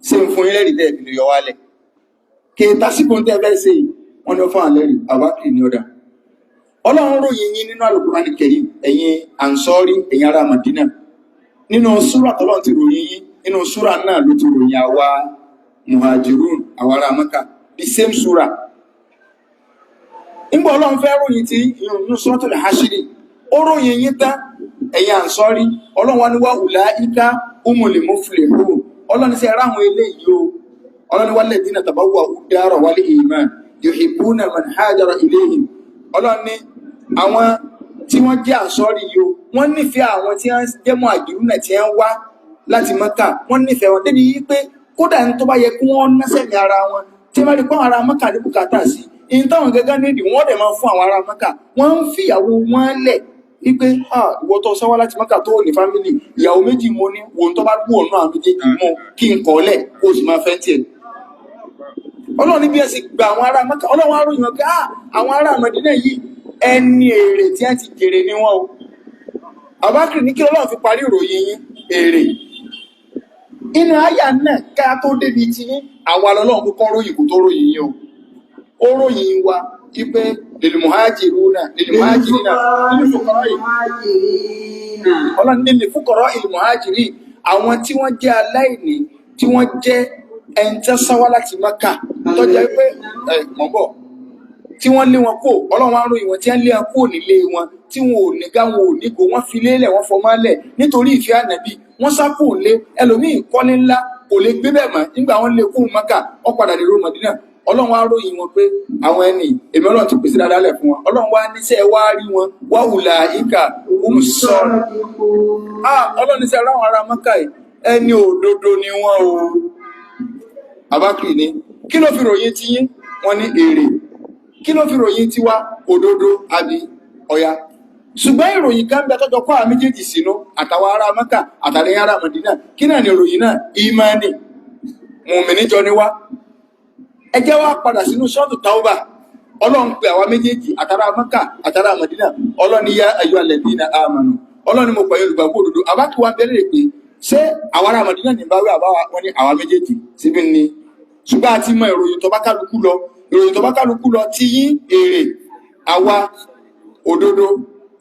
ṣe ń fún ilẹ̀ ìdẹ́ ìlú yọ wálẹ̀ kìí tásíkò ń tẹ́ fẹ́ ṣe wọ́n ní ó fún àlẹ́rì Abubakar ní ọ̀dà Ọlọ́run ròyìn yín nínú Al-Qur'ani Karim ẹ̀yin Ansori ẹ̀yin ará Madina nínú súrà tọ́lọ́run ti ròyìn yín nínú súrà náà ló ti ròyìn àwa muhajirun àwa ará Mákà the same súrà nígbà Ọlọ́run fẹ́ ròyìn tí inú Suratul Hashr ó ròyìn yín tán ẹ̀yin Ansori Ọlọ́run wá ní wa ulaika humul muflihun Ọlọ́run sí ara àwọn eléyìí o Ọlọ́run walladhina tabawwa'u ad-dara wal iman yuhibbuna man hajara ilayhim Ọlọ́run ní àwọn tí wọ́n jẹ́ Ansori yìí wọ́n nífẹ̀ẹ́ àwọn tí wọ́n jẹ́ muhajirun tí wọ́n wá láti Mákà wọ́n nífẹ̀ẹ́ wọn débi wípé kódà ní tó bá yẹ kí wọ́n násẹ̀ ní ara wọn tí wọ́n rí pé àwọn ará Mákà ní bùkátà sí in táwọn gẹ́gẹ́ nídìí wọ́n dẹ̀ máa fún àwọn ará Mákà wọ́n ń fìyàwó wọn lẹ̀ wípé ìwọ tó sáwá láti Mákà tó ní fámìlì ìyàwó méjì mo ní wọ́n tó bá gbú ọ̀nà àwọn méjèèjì mọ́ kí n kọ́ lẹ̀ kó o sì máa fẹ́ tiẹ̀ Ọlọ́run níbi ẹ̀sìn gba àwọn ará Mákà Ọlọ́run á ròyìn pé àwọn ará Mádínà yìí ẹni èrè tí a ti jèrè ní wọn o Abubakar ní kí Ọlọ́run fi parí ìròyìn yín èrè inú àyà náà ká tó débi tí àwa lọ́lọ́run kọ́kọ́ ròyìn kò tó ròyìn yín o ó ròyìn wa ipé lilmuhajirina lilmuhajiri àwọn tí wọ́n jẹ́ aláìní tí wọ́n jẹ́ ẹntẹ́ sáwá láti Mákà tó jẹ́ pé mọ́bọ̀ tí wọ́n lé wọn kó Ọlọ́run á ròyìn wọn tí wọ́n lé wọn kó nílé wọn tí wọn ò ní gá wọn ò ní kó wọ́n fi lélẹ̀ wọ́n fọmọ́lẹ̀ nítorí ìfẹ́ ànàbí wọ́n sá kó lé ẹlòmíì kọ́lé ńlá kò lè gbé bẹ́ẹ̀ mọ́ nígbà wọ́n lé kó Mákà wọ́n padà dé Mádínà Ọlọ́run á ròyìn wọn pé àwọn ẹni èmi Ọlọ́run ti pèsè dáadáa lẹ̀ fún wọn Ọlọ́run wá níṣẹ́ wá rí wọn wá wùlà ìkà sọ̀rọ̀ Ọlọ́run níṣẹ́ ráwọn ará Mákà ẹni òdodo ni wọ́n o Abubakar ní kí ló fi ròyìn ti yín wọ́n ní èrè kí ló fi ròyìn ti wá òdodo àbí ọ̀yá ṣùgbọ́n ìròyìn kan bẹ tọ́jọ kọ́ àwọn méjèèjì sínú àtàwọn ará Mákà àtàrí ará Mádínà kí náà ni ìròyìn náà ìmánì mùmínì jọ ni wá ẹ jẹ́ wá padà sínú Suratu Tawbah Ọlọ́run pè àwọn méjèèjì àtàrà Mákà àtàrà Mádínà Ọlọ́run ní yá ayyuhal ladhina amanu Ọlọ́run ní mo pẹ̀lú olùgbàgbọ́ òdodo Abubakar wá bẹ̀rẹ̀ pé ṣé àwọn ará Mádínà ní báwí àbáwá wọn ní àwọn méjèèjì síbí ni ṣùgbọ́n àti mọ ìròyìn tó bá kálukú lọ tí yí èrè àwa òdodo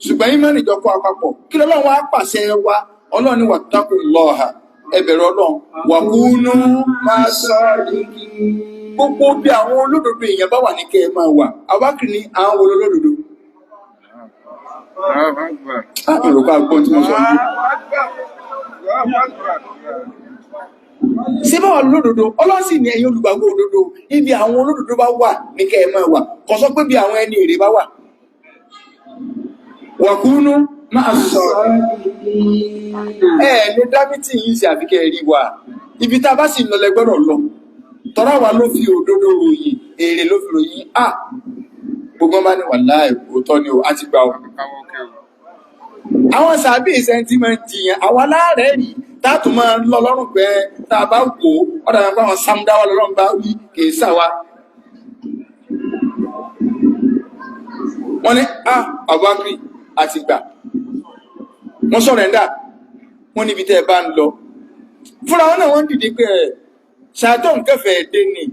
ṣùgbọ́n yín mẹ́rin jọkọ́ àpapọ̀ kí lọ́lọ́run wá pàṣẹ wa Ọlọ́run ní wattaqullaha ẹ bẹ̀rù Ọlọ́run wa kunu ma'as-sadiqin gbogbo bí àwọn olódodo èèyàn bá wà ní kẹ́ ẹ máa wà Abubakar ní àwọn olódodo ìrọ̀kọ́ agbọ́n tí mo sọ ní sí bá wà lódodo Ọlọ́run sì ní ẹ̀yin olùgbàgbọ́ òdodo ibi àwọn olódodo bá wà ní kẹ́ ẹ máa wà kò sọ pé bí àwọn ẹni èrè bá wà wa kunu ma'as-sadiqin ní dábítì yìí sí àfikẹ́ rí wa ibi tá a bá sì lọlẹ̀ gbọ́dọ̀ lọ tọ́rọ wa ló fi òdodo ròyìn èrè ló fi ròyìn gbogbo bá ní wàláhì òótọ́ ni ó àti gbà àwọn sàbí sẹ́ńtímẹ́ǹtì yẹn àwọn aláàrẹ̀ rí tààtù máa lọ lọ́rùn pé tá a bá wò ọ̀dà nípa àwọn sámdáwà lọ́rùn bá wí kìí sàwá wọ́n ní Abubakar àti gbà wọ́n sọ̀rẹ̀ndà wọ́n níbi tẹ́ bá ń lọ fúnra wọn náà wọ́n dìde pé ṣàtọ̀ nkẹfẹ̀ ẹ̀dẹ́ ni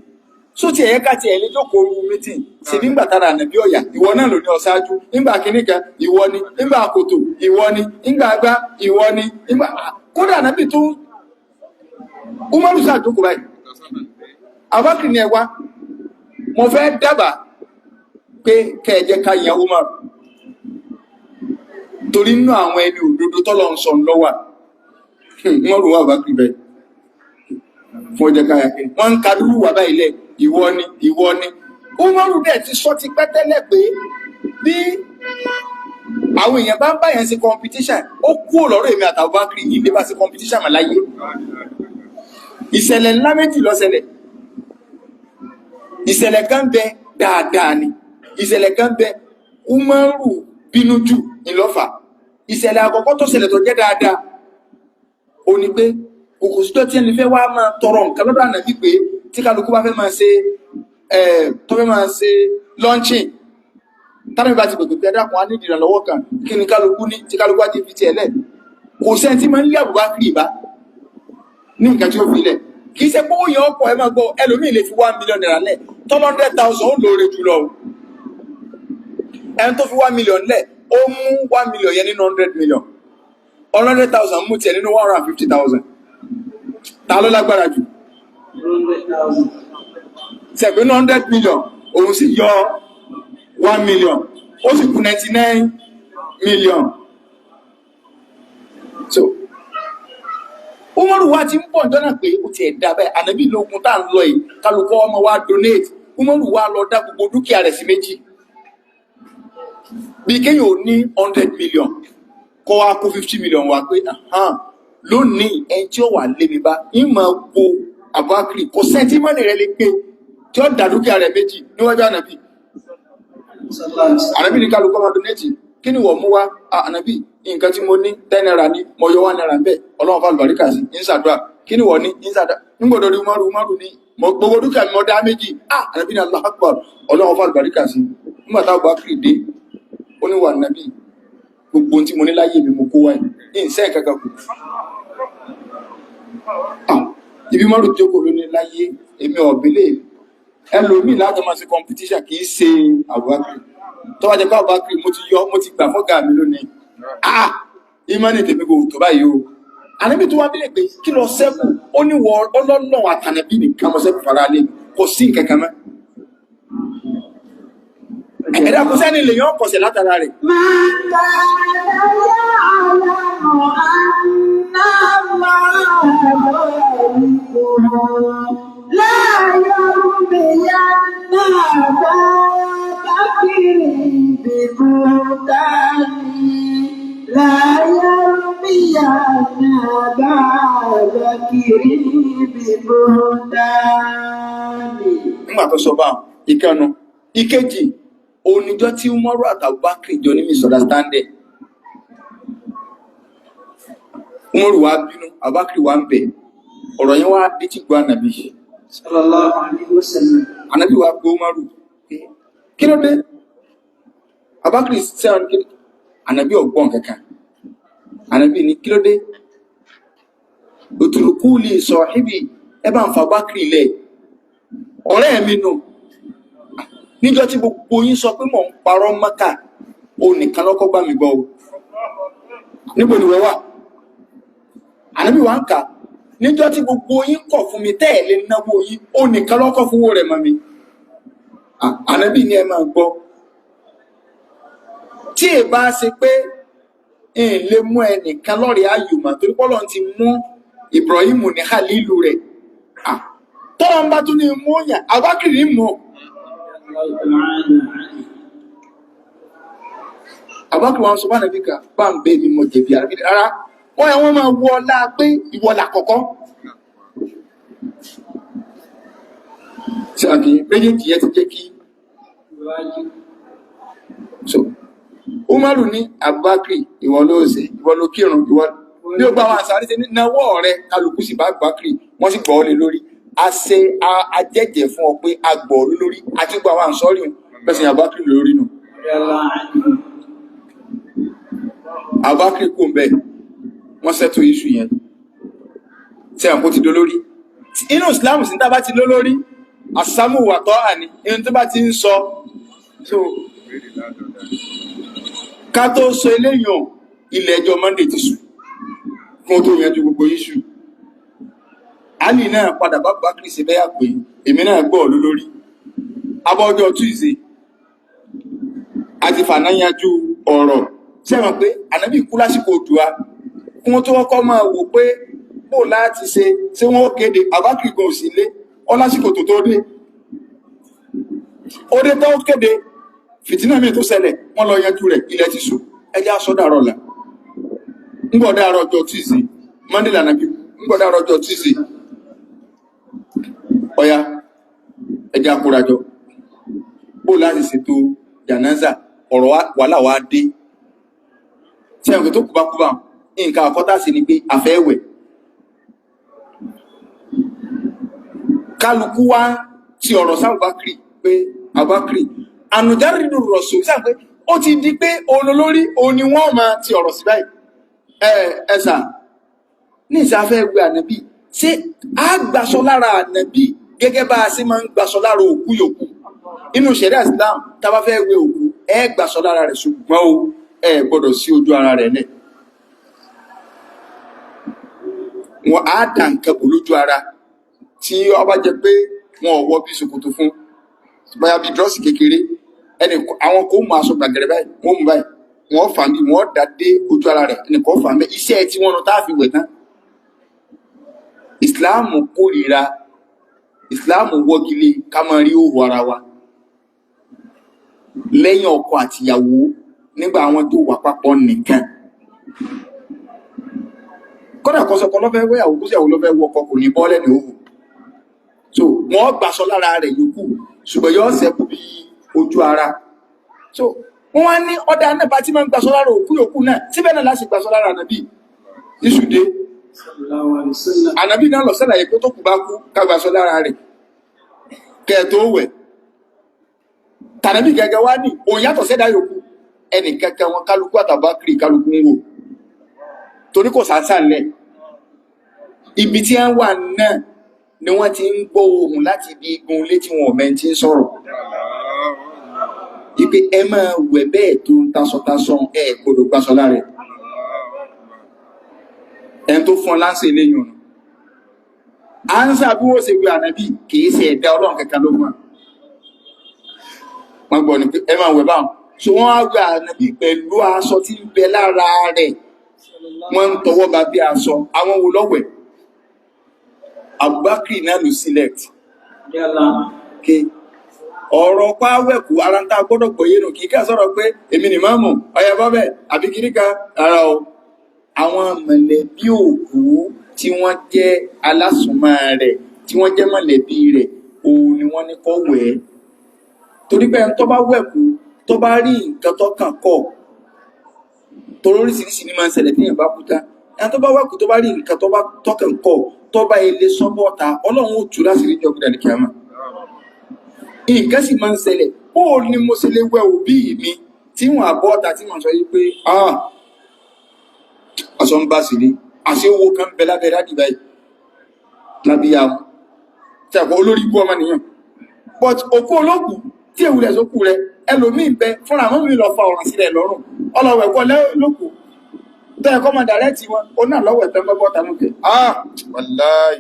só ti ẹ̀yẹ́ káti ẹ̀lẹ́ jókòó orú mítìn sí nígbà tára ànàbí ọ̀yà ìwọ náà ló ní ọ̀sáájú nígbà kìníkà ìwọ ni nígbà àkòtò ìwọ ni nígbà àgbá ìwọ ni nígbà kódà ànàbí tó Umaru sàjókòó báyìí Abubakar ní ẹwà mo fẹ́ dábàá pé kẹ́ẹ̀jẹ́ ká yan Umar torí nínú àwọn ẹni òdodo tọ́lọ̀ ń sọ lọ́wà wọ́n rò wá Abubakar bẹ́ẹ̀ fún ọjọ́ káyà kí wọ́n ń kadúrú wà báyìí lẹ̀ ìwọ ni Umar dẹ̀ ti sọ ti pẹ́ tẹ́lẹ̀ pé bí àwọn èèyàn bá ń bá yẹn ṣe competition ó kú lọ́rọ̀ èmi àti Abubakar yìí lè bá ṣe competition mà láyé ìṣẹ̀lẹ̀ ńlá méjì ló ṣẹlẹ̀ ìṣẹ̀lẹ̀ kan bẹ dáadáa ni ìṣẹ̀lẹ̀ kan bẹ Umaru bínú jù ńlọ́fà ìṣẹ̀lẹ̀ àkọ́kọ́ tó ṣẹlẹ̀ tó jẹ́ dáadáa ó ní pé kòkò sí tó tí ẹni fẹ́ wá máa tọrọ nǹkan lọ́dọ̀ Ànábì pé tí kálukú bá fẹ́ máa ṣe tó fẹ́ máa ṣe launching tánàbí bá ti gbègbè pé ẹ̀dàkùn á ní ìdìrànlọ́wọ́ kan kí ni kálukú ní tí kálukú á ti fi ti ẹ̀lẹ́ kò sẹ́ni tí máa ń lé Abubakar ìbá ní nǹkan tí ó fi lẹ̀ kì í ṣe pé ó yẹ ọ̀pọ̀ ẹ máa gbọ́ ẹlòmíì lè fi 1 million naira lẹ̀ 100,000 ó lóore jùlọ o ẹni tó fi 1 million lẹ̀ ó mú 1 million yẹn nínú 100 million 100,000 mú tiẹ̀ nínú 150,000 ta ló lágbára jù 100,000. ṣẹ̀gbẹ́ 100 million òun sì yọ 1 million ó sì kù 99 million so Umaru wa ti ń pọ̀ jọ́nà pé ó ti ẹ̀dá bẹ́ẹ̀ Ànábì lókun tá à ń lọ yìí kálukọ́ ọmọ wa donate Umaru wa lọ dá gbogbo dúkìá rẹ̀ sí méjì bí kéyàn ò ní 100 million kọ́ wa kó 50 million wá pé lónìí ẹni tí ó wà lé mi bá ìmọ̀ po Abubakar kò sẹ́ńtì mọ́nì rẹ̀ lè pé tí ó dá dúkìá rẹ̀ méjì níwájú Ànábì Ànábì ní kálukọ́ máa donate kí ni wọ́n mú wá Ànábì nǹkan tí mo ní 10 naira ní mo yọ 1 naira bẹ́ẹ̀ Ọlọ́run fà lùbáríkà sí ń ṣàdúrà kí ni wọ́n ní ń ṣàdúrà nígbòdò rí Umaru ní gbogbo dúkìá mi mo dá méjì Ànábì ní Allahu Akbar Ọlọ́run fà lùbáríkà sí nígbà táwọn Abubakar dé ó ní wà Ànábì gbogbo tí mo ní láyé mi mo kó wáyé ní ìṣẹ́ kankan kù ibi Umaru jókòó ló ní láyé èmi ọ̀bílẹ̀ ẹlòmíì láti máa ṣe competition kì í ṣe Abubakar tó wá jẹ́ pé Abubakar mo ti gbà fọ́gà mi lónìí ìmánì tèmi kò tó báyìí o Ànábì tó wá bílẹ̀ pé kí lọ sẹ́kù ó ní wọ ọlọ́lọ́ àtànàbí nìkan mọ́ sẹ́kù fara lé kò sí nǹkan kan mọ́ ẹ̀dá kò sẹ́ni lè yán kọ̀sẹ̀ látara rẹ̀. Nígbà tó sọ bá ìkànnù ìkejì oníjọ́ tí Umaru àti Abubakar jọ ní misunderstanding Umaru wá bínú Abubakar wá ń bẹ̀ ọ̀rọ̀ yẹn wá dé tí gbọ́ Ànábì sallallahu alaihi wasallam Ànábì wá gbọ́ Umaru kí ló dé Abubakar sẹ́wọ̀n kí Ànábì ọgbọ́n kankan Ànábì ní kí ló dé òtùrùkú lè sọ ibi ẹbá ń fa Abubakar ilẹ̀ ọ̀rẹ́ mi nù níjọ́ tí gbogbo yín sọ pé mò ń parọ́ Mákà o nìkan lọ́kọ́ gbà mí gbọ́ o níbo ni wọ́n wà Ànábì wá ń kà níjọ́ tí gbogbo yín kọ̀ fún mi tẹ́ẹ̀lé náwó yín o nìkan lọ́kọ́ fowó rẹ̀ mọ́ mi Ànábì ni ẹ máa gbọ́ tí ẹ bá ṣe pé n lè mú ẹnìkan lọ́rẹ̀ ayùmọ̀ torí pọ́lọ́ ti mú Ibrahim ní Khalilu rẹ̀ tọ́lọ́ ń bá tún ní mú yàn Abubakar ní mú Abubakar wọn sọ bá Ànábì ká bá ń bẹ́ mi mọ̀ jẹ̀bi Ànábì rárá wọ́n yẹ wọ́n máa wọ ọlá pé ìwọ̀lá kọ̀kọ́ tí a kì í méjèèjì yẹn ti jẹ́ kí so Umaru ní Abubakar ìwọ ló ṣe ìwọ ló kírun ìwọ ní ó gbá wọn àṣàrí ṣe ní náwó rẹ kálukú sì bá Abubakar wọ́n sì gbọ́ ọ lé lórí a ṣe ajẹ́jẹ́ fún ọ pé a gbọ́ ọ lórí àti gbọ́ àwọn àǹsọ́rí bẹ́sẹ̀ Abubakar lórí nù Abubakar kò ń bẹ́ẹ̀ wọ́n sẹ́tò iṣu yẹn tí àpò ti dolórí inú Islam sí tá bá ti lólórí àsámù wà tọ́ àní inú tó bá ti ń sọ so ká tó sọ eléyàn ilẹ̀ ẹjọ́ Monday ti sùn kún tó yanjú gbogbo iṣu Ali náà padà bá Abubakar ṣe bẹ́yà pé èmi náà gbọ́ ọ lórí abọ́jọ́ Tuesday àti fànáyájú ọ̀rọ̀ sẹ́wọ̀n pé ànábì kú lásìkò òdùá kí wọ́n tó kọ́kọ́ máa wò pé bó láti ṣe wọ́n kéde Abubakar gan sí ilé ọ lásìkò tó dé ó dé tó kéde fìtínà mi tó ṣẹlẹ̀ wọ́n lọ yanjú rẹ̀ ilẹ̀ ti sùn ẹjẹ́ aṣọ́dàrọ̀ là ńgbọ̀dàrọ̀ ọjọ́ Tuesday Monday lànà bí ńgbọ̀dàrọ̀ ọjọ́ Tuesday ọya ẹjẹ́ akórajọ bó láti ṣètò jànáza ọ̀rọ̀ wàhálà wá dé tí ẹ̀kọ́ tó kúbákúbá nǹkan àkọ́tà sí ni pé àfẹ́wẹ̀ kálukú wá ti ọ̀rọ̀ sábàkiri pé Abubakar ànùjárídù rọ̀sùn sáà pé ó ti di pé olólórí òní wọ́n máa ti ọ̀rọ̀ sí báyìí ẹ̀sà ní ìsáfẹ́ ẹgbẹ́ ànábì ṣé a gbàṣọ lára ànábì gẹ́gẹ́ bá a ṣe máa ń gbàṣọ lára òkú yòókù inú ṣẹ̀ríà Islam tá bá fẹ́ wẹ òkú ẹ gbàṣọ lára rẹ̀ ṣùgbọ́n o ẹ gbọ́dọ̀ sí ojú ara rẹ̀ lẹ̀ wọn á dà nǹkan bò lójú ara tí ó bá jẹ pé wọn ò wọ bí ṣòkòtò fún báyà bí dírọ́sì kékeré àwọn kò mú aṣọ gbàgẹ̀rẹ̀ báyìí wọ́n mú báyìí wọ́n fà mí wọ́n dá dé ojú ara rẹ̀ ẹnìkan fà mí iṣẹ́ tí wọ́n lọ tá a fi wẹ̀ tán ìsìláàmù kórìíra ìsìláàmù wọ́gilé ká máa rí òhù ara wa lẹ́yìn ọkọ àtìyàwó nígbà àwọn tó wà papọ̀ nìkan kọ́dà kọ́sọ̀kọ́ lọ́fẹ́ wẹ́yàwó kó síyàwó lọ́fẹ́ wọkọ̀ kò ní bọ́ọ̀lẹ̀ ní òhù so wọ́n gbàṣọ lára rẹ̀ yòókù ṣùgbọ́n yóò ṣẹ́kù bí ojú ara so wọ́n wá ní ọ̀dà náà bá tí máa ń gbàṣọ lára òkú yòókù náà síbẹ̀ náà láti gbàṣọ lára ànábì níṣùdé ànábì náà lọ sẹ́làyé pé tó kù bá kú ká gbàṣọ lára rẹ̀ kẹ́ẹ̀tó wẹ̀ tànábì gẹ́gẹ́ wá ní òun yàtọ̀ sẹ́dá yòókù ẹnì kẹ́kẹ́ wọn kálukú àtàbákiri kálukú ń wò torí kò sàásàlẹ̀ ibi tí wọ́n wà náà ni wọ́n ti ń gbọ́ ohùn láti ibi igun létí wọn ọ̀mẹ́ tí ń sọ̀rọ̀ ipe ẹ máa wẹ̀ bẹ́ẹ̀ tó ń tasọ̀tasọ̀ ẹ gbọdọ̀ gbàsọ lára ẹn tó fún ọ láǹsẹ̀ eléyìn ọ̀nà ánsà bí wọ́n ṣe gbé ànábì kìí ṣe ẹ̀dá ọlọ́run kankan ló fún wọn gbọ́ ni pé ẹ máa wẹ̀ báwọn so wọ́n á gbé ànábì pẹ̀lú aṣọ tí ń bẹ lára rẹ̀ wọ́n ń tọwọ́ bá bí aṣọ àwọn wo lọ́wẹ̀ Abubakar náà ló select ọ̀rọ̀ pàwẹ̀kù ara ń tá gbọ́dọ̀ pẹ̀yẹ́ nù kíkà sọ̀rọ̀ pé èmi ni máa mọ̀ ọya bọ́bẹ̀ àbí kíríkà ara o àwọn mọ̀lẹ́bí òkú tí wọ́n jẹ́ alásùnmọ́ rẹ̀ tí wọ́n jẹ́ mọ̀lẹ́bí rẹ̀ òun ni wọ́n ní kó wẹ̀ torí pé tó bá wẹ̀kù tó bá rí nǹkan tó kàn kọ̀ torí oríṣiríṣi ní máa ń ṣẹlẹ̀ téèyàn bá kú tán ẹni tó bá wẹ̀kù tó bá rí nǹkan tó kàn kọ̀ tó bá ilé sọ́bọ̀ta ọlọ́run ó tú láti rí jọ gbọdọ̀ ní kíámà nǹkan sì máa ń ṣẹlẹ̀ ó ní mo ṣe lè wẹ òbí mi tí wọ́n àbọ̀ ọ̀tà tí wọ́n sọ yí pé ọ̀sán ń bá sí ní àṣẹ owó kan bẹ lábẹ́ dádì báyìí lábíyá wọn tí àpò olórí ikú ọmọ nìyàn but òkú olóòkú tí èwùlẹ̀ sókú rẹ ẹlòmíì bẹ fúnra mọ́ mi lọ fa ọ̀ràn sílẹ̀ lọ́rùn ọlọ́wẹ̀ kọ́ lókù tó ẹ̀kọ́ mọ̀ dàrẹ́tì wọn ó náà lọ́wọ́ ẹ̀tọ́ gbọ́gbọ́ tàbí pé wàláì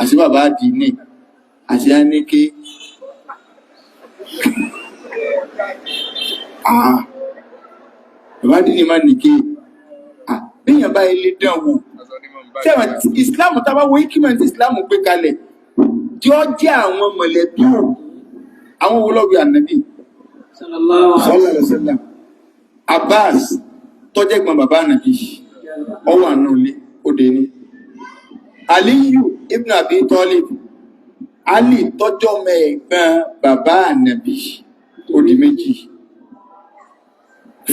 àti bàbá dì ní àti áníké bàbá dì ní máa nìké bíyàn bá ilé dán wò tẹ́wọ̀n Islam tàbá wo ikimẹ̀ntì Islam gbé kalẹ̀ tí ó jẹ́ àwọn mọ̀lẹ́bí àwọn olóògbé ànábì sallallahu alaihi wasallam Abbas tó jẹ́ gbọ́n bàbá ànábì ọwọ́ àná olé òde ní Aliyu ibn Abi Talib Ali tọ́jọ́ mẹ́ẹ̀gbọ́n bàbá ànábì òdì méjì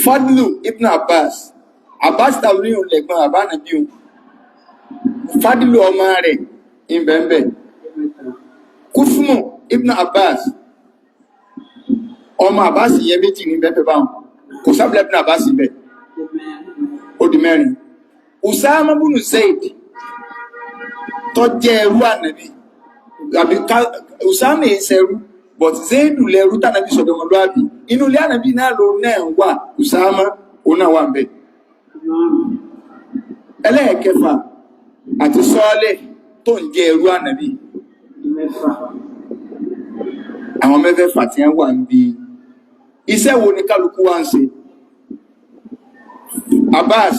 Fadlu ibn Abbas tàbí lẹ́gbọ́n bàbá ànábì Fadlu ọmọ rẹ̀ ìbẹ̀ẹ̀bẹ̀ Kúfùmù ibn Abbas ọmọ Abbas yẹ méjì ní bẹ́ẹ̀ báwọn kò sábìlẹ̀ ibn Abbas bẹ̀ ó di mẹ́rin Usama ibn Zaid tó jẹ́ ẹrú ànàbí Usama ìṣẹ́rú but Zaidu lẹ́rú tànàbí sọ̀dọ̀ wọn lọ́àbí inú ilé ànàbí náà ló náà wà Usama ó náà wà bẹ̀ ẹlẹ́ẹ̀kẹfà àti Sọ́ọ́lẹ̀ tó ń jẹ́ ẹrú ànábì. Àwọn mẹ́fẹ̀ẹ̀fà tí wọ́n wà ń bi iṣẹ́ wo ni kálukú wá ń ṣe. Abbas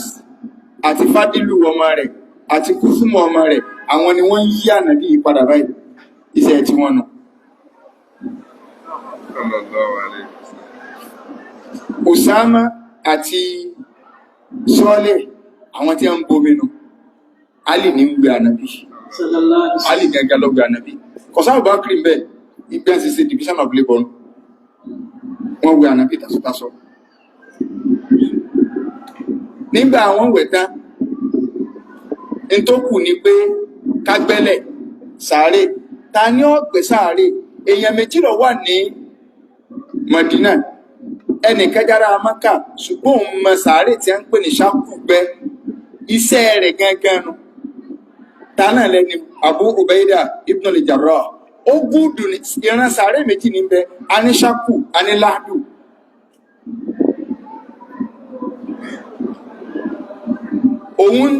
àti Fadilu ọmọ rẹ̀ àti Kúsùmù ọmọ rẹ̀ àwọn ni wọ́n yí ànábì padà báyìí, iṣẹ́ tí wọ́n nù. Usama àti Sọ́ọ́lẹ̀ àwọn tí wọ́n ń bomi nù. Ali ní ń gbé ànábì, Ali gẹ́gẹ́ ló gbé ànábì. Kọ̀sáwò bá kiri bẹ́ẹ̀ ìgbẹ́ ṣiṣẹ́ division of labour wọ́n gbé ànábì tasọ́tasọ́. Nígbà àwọn wẹ̀tá tó kù ni pé kágbẹ́lẹ̀ sàárè. Ta ní ó gbé sàárè? Èèyàn méjì ló wà ní Madina, ẹnì kẹjára Mákà, ṣùgbọ́n òun mọ sàárè tí a ń pè ní Ṣákù gbẹ́, iṣẹ́ rẹ̀ gangan nu. Ta náà lẹ́ni Abu Ubaida ibn al-Jarrah. Ó gúdù ní ìran sàárè méjì ní bẹ, a ní Ṣákù, a ní Láàdù. Òun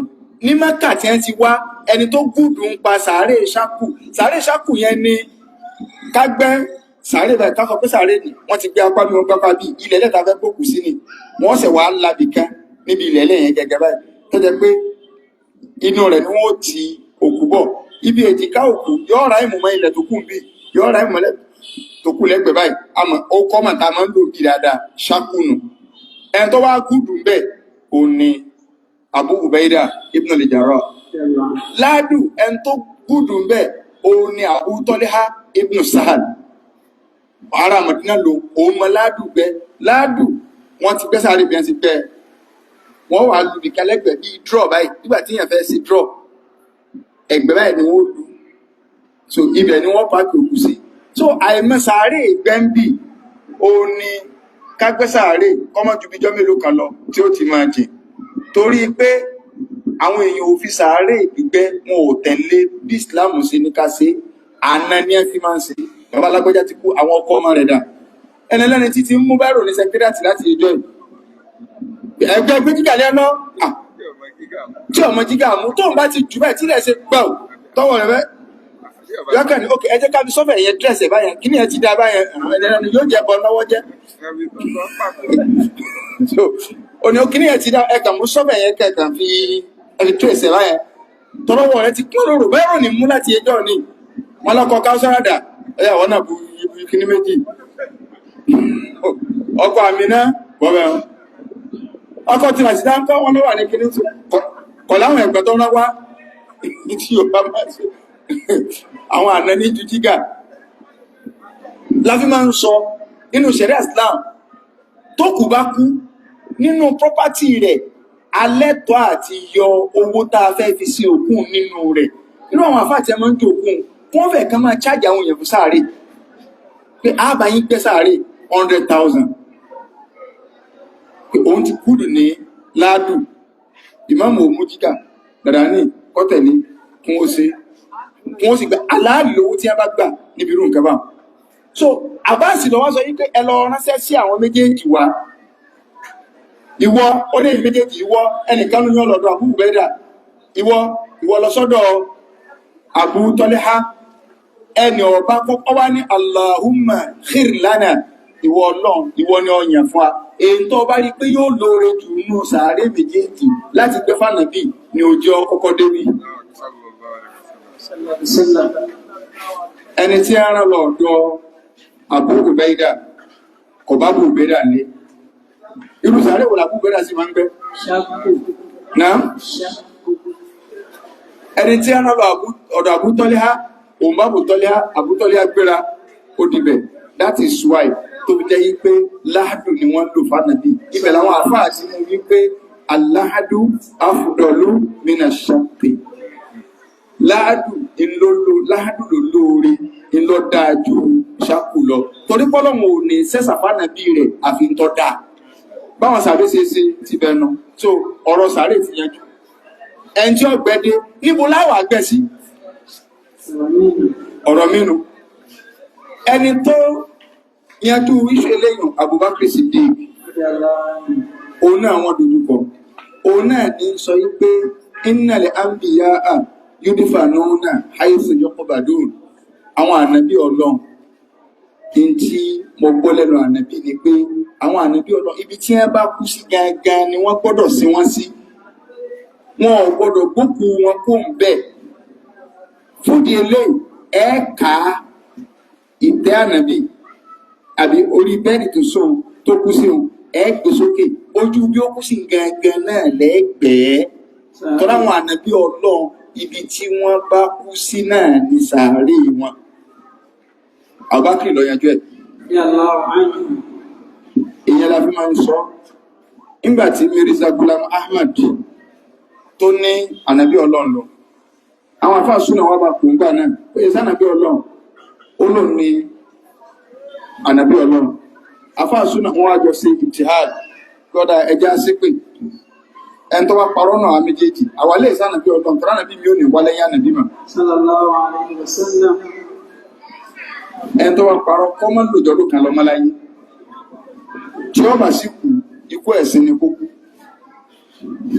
ní Mákà tí wọ́n ti wá, ẹni tó gúdù ń pa sàárè Ṣákù. Sàárè Ṣákù yẹn ni kágbẹ́ sàárè báyìí, ká sọ pé sàárè ni wọ́n ti gbé apá mi wọn gbápá bí ilẹ̀ lẹ́ta fẹ́ gbòkú sí ni wọ́n sẹ̀ wá labì kan níbi ilẹ̀ lẹ́yìn gẹ́gẹ́ báyìí tó jẹ́ pé inú rẹ̀ ni wọ́n ti òkú bọ̀. Ibi èjìká òkú yóò ra ìmùmọ́ ilẹ̀ tó kù bí yóò ra ìmùmọ́ tó kù lẹ́gbẹ̀ẹ́ báyìí àmọ́ ó kọ́ màtá máa ń lò bí dáadáa Ṣákùnù. ẹni tó wá gùdù ń bẹ̀ ò ní Abu Ubaida ibn al-Jarrah. Láàdù ẹni tó gùdù ń bẹ̀ ò ní Abu Talha ibn Sahal. Ará Mọ̀dínà lò òun mọ Láàdù gbẹ́. Láàdù wọ́n ti gbẹ́ sáré bí wọ́n ti gbẹ́ wọ́n wà lù nìkan lẹ́gbẹ̀ẹ́ bíi draw báyìí nígbà tí èèyàn fẹ́ sí draw ẹgbẹ́ báyìí ni wọ́n lù, so ibẹ̀ ni wọ́n pàtó òkú sí. So àìmọ̀ sáré gbẹ́ǹbì òun ni kágbẹ́ sáré kọ́mọ́ ju bíjọ́ mélòó kan lọ tí ó ti máa jìn, torí pé àwọn èèyàn ò fi sáré gbígbẹ́ wọn ò tẹ̀lé bí Islam ṣe ní ká ṣe, àná ni ẹ fi máa ń ṣe. Bàbá alágbèjà ti kú, àwọn ọkọ ọmọ rẹ̀ dà, ẹni lẹ́ni títí ń mú báírò ní sẹkírẹ́tì láti ẹjọ́ ẹgbẹ́ gbé jígà lẹ́nà tí ọmọ jígà mú tó ń bá ti jù bẹ́ẹ̀ tí lẹ́ ṣe gbọ́ tọwọ́ rẹ̀ bẹ́ yọ́kàn ní ókè ẹjẹ́ ká fi sọ́fẹ̀ yẹn dírẹ̀sì báyẹn kí ni ẹ ti dá báyẹn ẹ̀dẹ̀rẹ̀ ni yóò jẹ́ bọ́ lọ́wọ́ jẹ́ so òní ó kí ni ẹ ti dá ẹkàn mú sọ́fẹ̀ yẹn kẹkàn fi ẹni dírẹ̀sì báyẹn tọwọ́ rẹ̀ ti kí olóró bẹ́ẹ̀rù ní mú láti ẹjọ́ ni wọn lọ́kọ̀ káwọ́sáradà ẹ̀yà wọn náà bu kíní méjì ọkọ̀ àmì náà wọ́bẹ̀ ọkọ̀ tí wà sí dáńkọ́ wọn ló wà ní kíní tí kọ̀ láwọn ẹ̀gbẹ́ tó rán wá tí ó bá máa ṣe àwọn àna ní ju jígà láfí máa ń sọ nínú ṣẹ̀ríà Islam tó kù bá kú nínú property rẹ̀ alẹ́tọ̀ àti yọ owó tá a fẹ́ fi sí òkun nínú rẹ̀. Nínú àwọn àfáà tí a máa ń jẹ òkun wọ́n fẹ́ kán máa chájì àwọn èèyàn fún sáré pé àbá yín gbé sáré 100,000 pé òun ti kúrò ní Láàdù ìmáàmù òmújíkà dàdà ní kọ́tẹ̀ ní kún ó ṣe wọ́n sì gbà aláàrí lówó tí a bá gbà níbi irú nǹkan bá. So àbáàsì lọ wọ́n sọ yí pé ẹ lọ ránṣẹ́ sí àwọn méjèèjì wa, ìwọ ó lè méjèèjì ìwọ ẹnìkan ló yán lọ́dọ̀ Abu Ubaida, ìwọ lọ sọ́dọ̀ Abu Talha, ẹni ọba kọ́kọ́ wá ní Allahumma khir lana, ìwọ Ọlọ́run ìwọ ni ọyàn fún wa, èyí tó bá rí pé yóò lóore jù nínú sàárè méjèèjì láti gbé fànàbí ní ojú ọkọ́kọ́ débi. Ẹni tí a rán lọ ọ̀dọ̀ Abu Ubaida kò bá Abu Ubaida lé, irú sàárè wò l'Abu Ubaida sí máa ń gbé náà. Ẹni tí a rán lọ ọ̀dọ̀ Abu Talha òun bá Abu Talha gbéra ó dìbẹ̀. That is why tó fi jẹ́ yí pé Láàdù ni wọ́n lò fánàbí. Ibẹ̀ làwọn àfáà sí mú wípé Al-Lahadu afdalu mina Shaqi. Láàdù ló lóore ńlọ dáa ju Ṣákù lọ. Torí pọ́lọ́mù ò ní sẹ́sà fánàbí rẹ̀ àfi ń tọ́ dáa. Báwọn sàárè ṣe ti bẹ̀nu. So ọ̀rọ̀ sàárè ti yanjú. Ẹni tí ó gbẹ́dé níbo láwà gbẹ́ sí? Ọ̀rọ̀ mínú. Ẹni tó yanjú iṣu eléyàn Abubakar Siddiq òun náà wọ́n dojúkọ, òun náà ní sọ wípé innal anbiya'a yudfanuna haythu yuqbadun. Àwọn ànábì Ọlọ́run tí mo gbọ́ lẹ́nu ànábì ni pé àwọn ànábì Ọlọ́run ibi tí wọ́n bá kú sí gangan ni wọ́n gbọ́dọ̀ sí wọ́n sí. Wọn ò gbọ́dọ̀ gbókù wọn kó ń bẹ̀. Fúdi eléyìí ká ìtẹ́ ànábì àbí orí bẹ́ẹ̀dì tó kú sí òun gbé sókè ojú bí ó kú sí gangan náà lẹ́gbẹ̀ẹ́. Tọ́lá àwọn ànábì Ọlọ́run ibi tí wọ́n bá kú sí náà ní sàárè wọn. Àbákìrì lọ yanjú ẹ̀. Ìyẹn la fi máa ń sọ nígbà tí Mirza Ghulam Ahmad tó ní ànábì Ọlọ́run lọ. Àwọn àfáà súnà wá bá kò ń gbà náà pé ìsànàbí Ọlọ́run Ọlọ́run ni ànábì Ọlọ́run. Àfáà súnà wọn wá jọ sí ìtìhad gbọ́dá ẹja sípè ẹni tó bá parọ́ náà àmì méjèèjì àwọn ilé ìsànàbí Ọlọ́run tó ránàbí mi ò ní wálé yá nàbí mà. Sallallahu alaihi wasallam. Ẹni tó bá parọ́ kọ́ mọ́ lòjọ́dún kan lọ mọ́láyé tí ó bá sì kú ikú ẹ̀sìn ni kókú.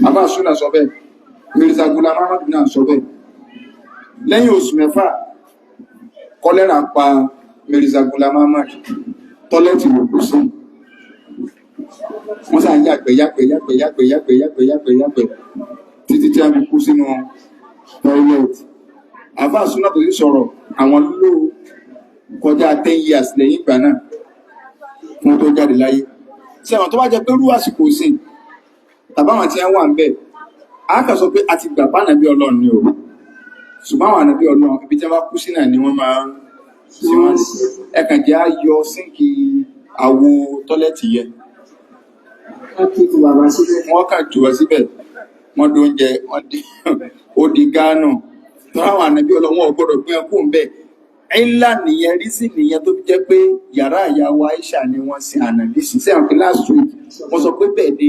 Àfáà súnà sọ bẹ́ẹ̀, Mirza Ghulam Ahmad náà sọ bẹ́ẹ̀. Lẹ́yìn oṣù mẹ́fà kọ́lẹ́rà pa Mirza Ghulam Ahmad, tọ́lẹ́tì ló kú sí. Wọ́n sàn yàgbẹ́ títí tí a fi kú sínú tọ́lẹ́tì. Àfáà súnà tó sì sọ̀rọ̀ àwọn ló kọjá 10 years lẹ́yìn ìgbà náà fún tó jáde láyé. Ṣé àwọn tó bá jẹ pé rú àsìkò sí tàbáwọn tí wọ́n wà ń bẹ̀ á kà sọ pé a ti gbà pánàbí Ọlọ́run ni o, ṣùgbọ́n àwọn ànábì Ọlọ́run ibi tí wọ́n bá kú sí náà ni wọ́n máa ń sí wọn sí. Ẹ̀kàn jẹ́ á yọ sínkì àwo tọ́lẹ́tì yẹ wọ́n kà jù wọ́n síbẹ̀, wọ́n dóúnjẹ ó di gánà tó àwọn ànábì Ọlọ́run wọn ò gbọ́dọ̀ gbé ẹkú ń bẹ̀. Ńlá nìyẹn rí sí nìyẹn tó fi jẹ́ pé yàrá ìyàwó Aisha ni wọ́n sin ànábì sí. Sẹ́wọ̀n kí last week wọ́n sọ pé bẹ́ẹ̀ ni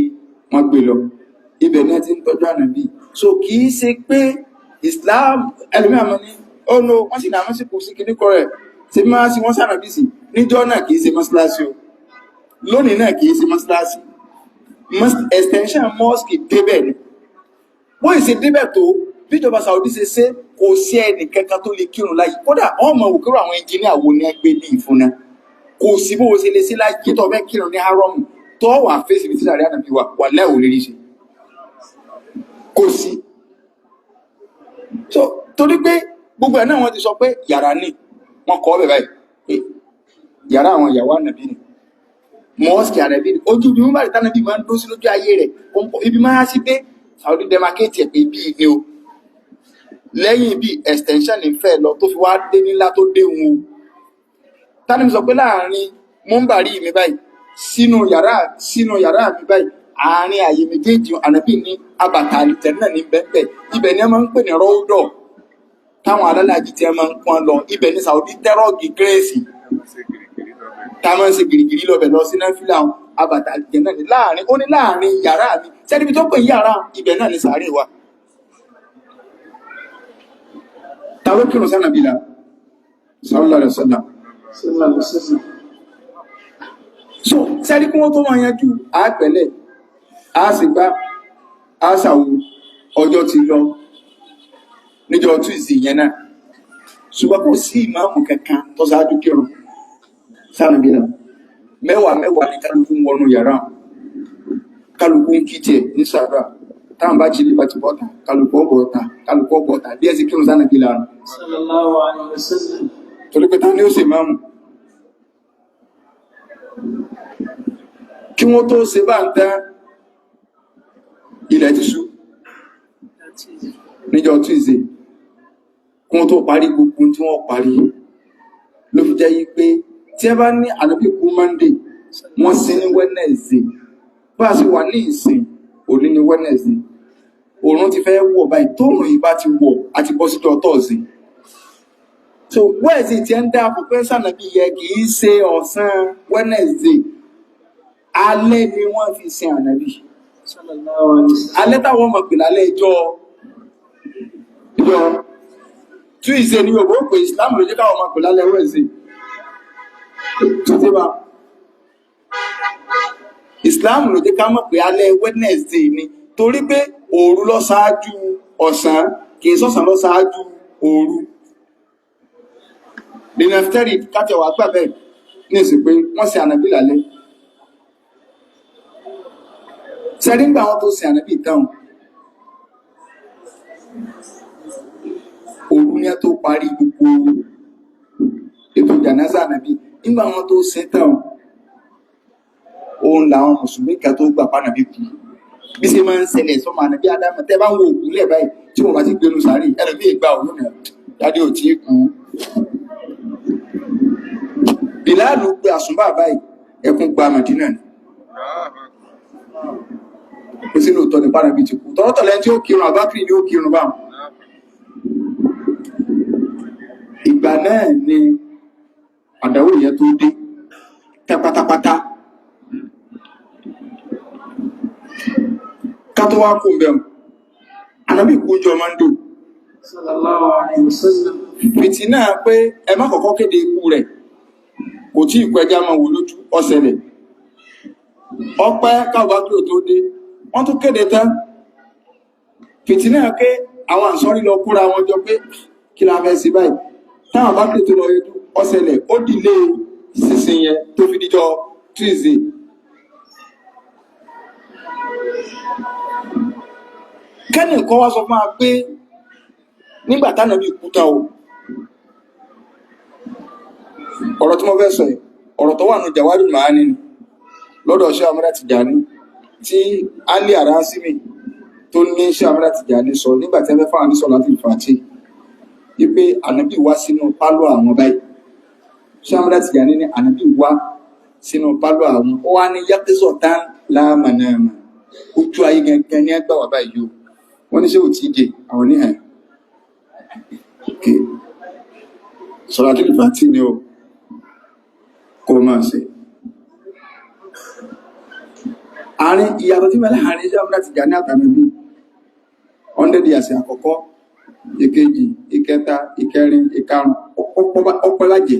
wọ́n gbé lọ ibẹ̀ náà ti ń tọ́jú ànábì. So kì í ṣe pé Islam ẹlòmí àmọ́ ní oh no wọ́n sì náà sí kò sí kìíní kọ́ rẹ̀ ṣe máa sí wọ́n sànàbí sí níjọ́ náà kìí ṣe mọ́sálásí o, lónìí náà kìí ṣe mọ́sálásí. Extension mosque débẹ̀ ni wọ́n ìṣe débẹ̀ tó bíjọba Saudi ṣe kò sí ẹnì kankan tó lè kírun láyé. Kódà ọmọ òkúrò àwọn ẹnjìníà wo ni ẹgbẹ́ ní ìfúnná kò sí bó ṣe lè sí láyé kí tó fẹ́ kírun ní haram tó wà fèsì bí títàrí ànàbí wà lẹ́wọ̀ lérí ṣe kò sí. So torí pé gbogbo ẹ̀ náà wọ́n ti sọ pé yàrá ní wọ́n kọ́ bẹ̀ báyìí pé yàrá àwọn ìyàwó ànàbí ni mọ́ọ̀sì ànàbí ni ojú ibi mú bàrí tánàbí máa ń dó sí lójú ayé rẹ̀ ibi máa sí pé Saudi demarcate ẹ̀ pé ibi ni o lẹ́yìn bí extension ní fẹ́ lọ tó fi wá dé nílá tó dé wọn o. Tánàbí sọ pé láàrin múmbàrí mi báyìí sínú yàrá mi báyìí àárín àyè méjèèjì ànàbí ní abàtà àlìtẹ̀ náà ní bẹ́ẹ̀ ibẹ̀ ni ẹ máa ń pè ní rọ́ọ̀dọ̀ táwọn alálàájì tí ẹ máa ń pọn lọ ibẹ̀ ní Saudi tẹ́rọ̀gì gírèsì táwọn ń ṣe gìrìgìrì lọ bẹ̀ lọ sí náfìlà abàtà àlìtẹ̀ náà ní láàrin ó ní láàrin yàrá mi sẹ́ni tó pè yàrá ibẹ̀ náà ní sàárè wa. Tàbí kírun sánàbí la sallallahu alaihi wasallam. So sẹ́ni kí wọ́n tó máa yanjú àpẹẹlẹ̀ àásìgbá àásàwò ọjọ́ ti lọ níjọ́ Tuesday yẹn náà ṣùgbọ́n kò sí ìmáàmù kankan tó ṣáájú kírun sánàbí la mẹ́wàá ní kálukú wọnú yàrá kálukú ń kí tiẹ̀ ní sàrà táwọn bá jí bá ti bọ́ta kálukú ọgbọ̀ta bí ẹ sì kírun sánàbí la Sallallahu alaihi wasallam. torí pé táwọn ní ó ṣe máàmù kí wọ́n tó ṣe bá ń tán ilẹ̀ ti ṣú níjọ́ Tuesday kí wọ́n tó parí gbogbo tí wọ́n parí ló fi jẹ́ yí pé tí ẹ bá ní ànábì kú Monday wọ́n sí ní Wednesday bá a sì wà ní ìsìn òní ní Wednesday òòrùn ti fẹ́ wọ̀ báyìí tóòrùn yìí bá ti wọ̀ àti bọ́ síjọ́ Thursday. So Wednesday ti ń dá pípẹ́ sànàbí yẹ kì í ṣe ọ̀sán Wednesday alẹ́ ni wọ́n fi sin ànábì. Alẹ́ táwọn ọmọ pè lálẹ́ ìjọ Tuesday ní Yorùbá pé Islam ló jẹ́ káwọn ọmọ pè lálẹ́ Wednesday. Islam ló jẹ́ ká mọ̀ pé alẹ́ Wednesday ni torí pé òru lọ ṣáájú ọ̀sán kìí sọ̀sán lọ ṣáájú òru nínú ẹ̀fẹ́rì kátẹ̀wà gbàbẹ̀ ní ìsìn pé wọ́n sin ànábì lálẹ́ sẹ́rí ńgbà wọn tó sin ànábì dáhùn òru ní ẹ tó parí gbogbo ètò jánásà ànábì nígbà wọn tó sin dáhùn òun làwọn mùsùlùmí kan tó gbà pànàbí kú bí ṣe máa ń ṣẹlẹ̀ sọ́mọ ànábì Ádámù tẹ́ bá ń wo òkú lẹ̀ báyìí tí wọ́n bá ti gbénu sáré ẹlòmíì ìgbà òun náà jáde ò tí kú Bìláàlù pé àsùnbà báyìí ẹkún gba Màdínà ni ó sì lóòótọ́ ní pànàbí ti kú tọ́rọ́tọ̀lẹ́ tí ó kírun Àbákírì ni ó kírun báwọn ìgbà náà ni àdáwò yẹn tó dé tẹ́ pátápátá kátó wá kó bẹ̀rù anábì kú jọ mọ́ndò sallallahu alaihi wasallam fìtì náà pé ẹ má kọ́kọ́ kéde ikú rẹ̀ kò tí ìkú ẹja máa wò lójú ọ̀sẹ̀lẹ̀ ọpẹ́ káwọ́ kí o tó dé wọ́n tún kéde tán fìtì náà pé àwọn àǹsọ́rí lọ kóra wọn jọ pé kí la fẹ́ sí báyìí táwọn bá kéde tó lọ yẹjú ọ̀sẹ̀lẹ̀ ó dìlé sísìn yẹn tó fi díjọ Tuesday kẹ́nì kan wá sọ fún wa pé nígbà tánàbí kúta o ọ̀rọ̀ tí mo fẹ́ sọ yìí ọ̀rọ̀ tó wà ní Jawahirul Ma'ani ni lọ́dọ̀ Sheikh Ahmad Tijani tí Ali Arasimi tó ní Sheikh Ahmad Tijani sọ nígbà tí ẹgbẹ́ fáwọn nísọ̀ láti fàtí wípé ànábì wá sínú pálọ̀ àwọn báyìí Sheikh Ahmad Tijani ní ànábì wá sínú pálọ̀ àwọn ó wá ní yàtọ̀ tán láàmànàmà ojú ayé gẹ́gẹ́ ní ẹgbà wà báyìí yóò wọ́n ní ṣe ò tí jẹ àwọn ní ẹ̀ Salatul Fati ni ó kò máa ṣe àárín ìyàtọ̀ tí mẹ́lẹ̀ àárín Sheikh Ahmad Tijani àtànàbí 100 years àkọ́kọ́ ìkejì ìkẹta ìkẹrin ìkarùn ọpẹ́ lájẹ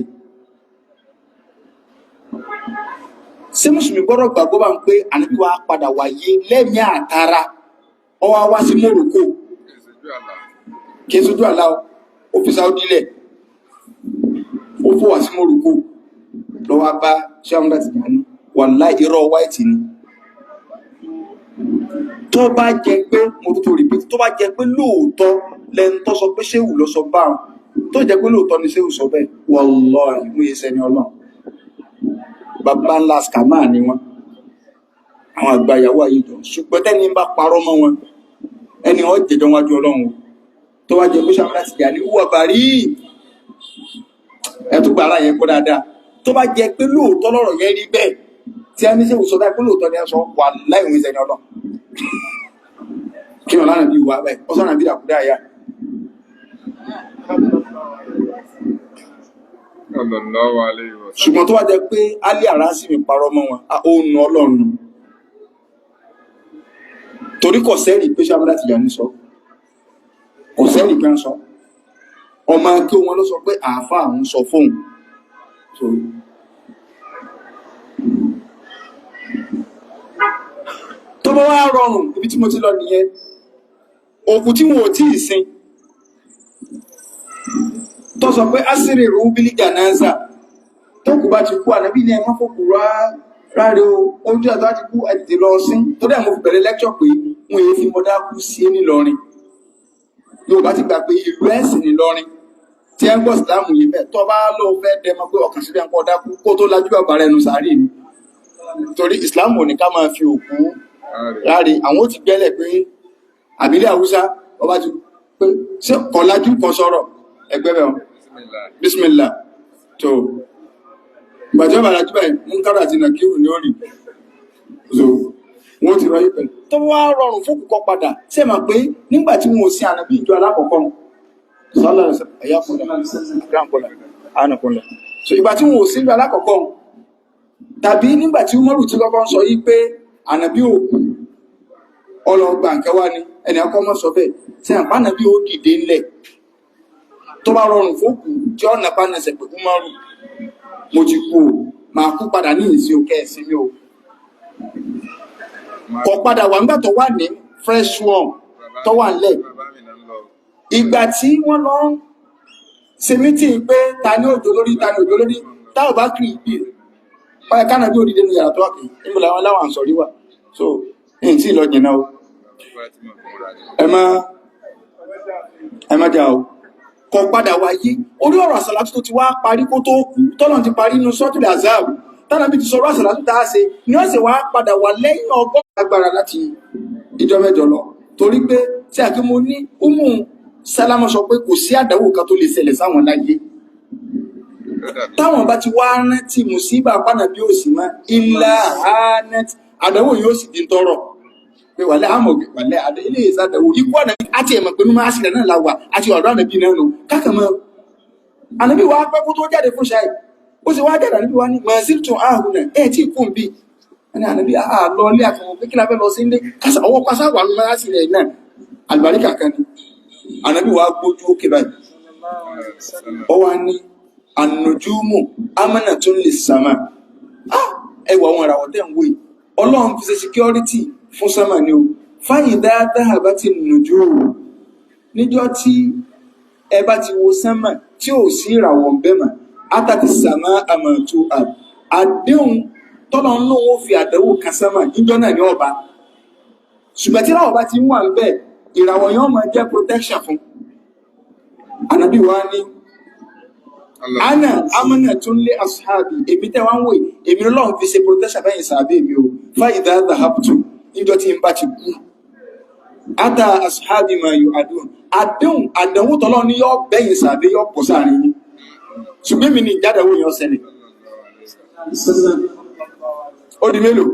ṣé mùsùlùmí gbọ́dọ̀ gbàgbọ́ bá ń pé ànábì wa padà wáyé lẹ́mí àtara ọwá wá sí Morocco kí sójú àlá ó fi Saudi lẹ̀ ó fò wá sí Morocco lọ́wọ́ bá Sheikh Ahmad Tijani wallahi irọ́ white ni tó bá jẹ pé mo tó rí pé tó bá jẹ pé lóòótọ́ lẹ́nu tó sọ pé ṣéwù lọ sọ bá wọn tó jẹ pé lóòótọ́ ni ṣéwù sọ bẹ́ẹ̀ wallahi mú iṣẹ́ ni Ọlọ́run bàbá ńlá skàmà ni wọn àwọn àgbà ìyàwó àyíjọ ṣùgbọ́n tẹ́ni bá parọ́ mọ́ wọn ẹni wọ́n jẹjọ wájú Ọlọ́run tó wá jẹ pé Sheikh Ahmad Tijani wà bàrí ẹ̀tùgbà ara yẹn kó dáadáa tó bá jẹ pé lóòótọ́ lọ́rọ̀ yẹn rí bẹ́ẹ̀ tí a ní ṣéwù sọ báyìí pé lóòótọ́ ni ẹ sọ wà láì wọ́n ìṣẹ́ni Ọlọ́run kí wọ́n lánàá bí wà báyìí ọ sọ́nà bí àkúdá àyà ṣùgbọ́n tó wá jẹ pé Ali Arasimi parọ́ mọ́ wọn ó nà Ọlọ́run torí kò sẹ́rì pé Sheikh Ahmad Tijani sọ kò sẹ́rì pé ń sọ ọmọ kí wọn ló sọ pé àáfà àwọn sọ fóun tó bá wá rọrùn ibi tí mo ti lọ nìyẹn òkú tí wọn ò tí ì sin tó sọ pé asiri rúbílì janaza tó kù bá ti kú ànábì ní ẹmọ́ fòkù ráre ojú àtọ́ àti kú àtìtì lọ sí tó dẹ̀ mo fi bẹ̀rẹ̀ lẹ́kṣọ̀ pé wọn èyí fi mọ́dá kú sí nílọrin yóò bá ti gbà pé ìlú ẹ̀sìn nílọrin tí ẹ ń gbọ́ sílámù yìí bẹ́ẹ̀ tó bá lọ fẹ́ dẹmọ pé ọkàn síbẹ̀ ń pọ̀ dákú kó tó lajú bàbá rẹ̀ nù sàárì ni torí ìsìlámù ò ní ká máa fi òkú ráre àwọn ò ti gbẹ́lẹ̀ pé àbílẹ̀ Haúsá ọba ti pé ṣé kọ̀lájú kan sọ̀rọ̀ ẹgbẹ́ bẹ̀ wọn bísmìlá tó ìgbàjọ́ bàrá jùbà mú kára àti nàkírù ní orí so wọ́n ti rọ́yí pẹ̀lú tó wá rọrùn fún kùkọ padà ṣe mà pé nígbàtí wọn ò sí ànábì ìjọ alákọ̀ọ́kọ́ so ìgbàtí wọn ò sí ìjọ alákọ̀ọ́kọ́ tàbí nígbàtí Umaru ti kọ́kọ́ sọ yí pé ànábì òkú ọlọ́gbà nkẹwàá ni ẹni akọ́ mọ́ sọ bẹ́ẹ̀ tí àpánàbí ó dìde ńlẹ̀ tó bá rọrùn fókù tí ọ̀nà bá nẹsẹ̀ pé Umaru mo ti kú o máa kú padà ní ìsìn òkè ẹ̀sìn mi o kọ padà wà nígbà tó wà ní fresh one tó wà nílẹ̀ ìgbà tí wọ́n lọ ń ṣe mítìn pé ta ní òjò lórí táwọn bá kiri ìbí ọ̀yẹ̀ kánà bí òdìdé ní yàrá tó wà kìí níbo làwọn aláwọ̀ àǹsọ̀rí wà so èyí tí lọ jìnà o ẹ má jà o kọ padà wáyé orí ọ̀rọ̀ àsàlátù tó ti wá parí kó tó kú tọ́lọ̀ ti parí inú sọ́tùlẹ̀ àzáàbù tánà bí ti sọ̀rọ̀ àsàlátù tá a ṣe ni wọ́n sì wá padà wà lẹ́yìn ọgọ́rùn-ún agbára láti ìjọ mẹ́jọ lọ torí pé tí a kí mo ní Umu Sálámà sọ pé kò sí àdánwò kan tó lè ṣẹlẹ̀ sáwọn láyé táwọn bá ti wá rántí mùsíbà pánà bí ó sì má ilá àánẹ́tì àdánwò yóò sì di tọrọ pé wàlẹ́ àmọ̀gbẹ̀ wàlẹ́ ilé ìsàdánwò ikú ànàbí àti ẹ̀mọ̀ pẹ̀lú máa sílẹ̀ náà láwà àti ọ̀dọ́ ànàbí náà lò kákàmọ́ ànàbí wa pẹ́ kó tó jáde fún ṣáì ó sì wá jáde ànàbí wa ní mọ̀sílítùn ààrùn náà ẹ̀ tí kùn bí ẹni ànàbí àlọ́ ilé àkàmọ̀ pé kí la fẹ́ lọ sí ilé kásà ọwọ́ pásá wà máa sílẹ̀ náà àlùbáríkà kan ni ànàbí wa gbójú òkè báyìí ọ wá ní ànùjúmù amánàtún lè sàmà ẹwà àwọn ìràwọ̀ tẹ́ ń wò yìí ọlọ́run fi ṣe security fún sàmà ni o fáyìn dáadáa bá ti nùjú o níjọ́ tí ẹ bá ti wo sàmà tí ò sí ìràwọ̀ ń bẹ́ mà átàtì sàmà àmàtú àdéhùn tọ́lọ̀ ń lóun ó fi àdánwò kan sàmà níjọ́ náà ní ọba ṣùgbọ́n tí ìràwọ̀ bá ti ń wà ń bẹ́ ìràwọ̀ yẹn máa jẹ́ protection fún ànábì wa ní ana amana tún lé ashabi èmi tẹ́ wọ́n wò èmi lọ́wọ́ fi ṣe protection bẹ́yìn sàbẹ̀ mi o fáìdá zahabtu níjọ́ tí n bá ti kú ata ashabi ma yóò àdánwò tọ́lọ́ ní yọ́ bẹ́yìn sàbẹ̀ yọ́ pọ̀ sáàrin yìí ṣùgbọ́n mi ní ìjádàwó yọ́ ṣẹlẹ̀ ó di mélòó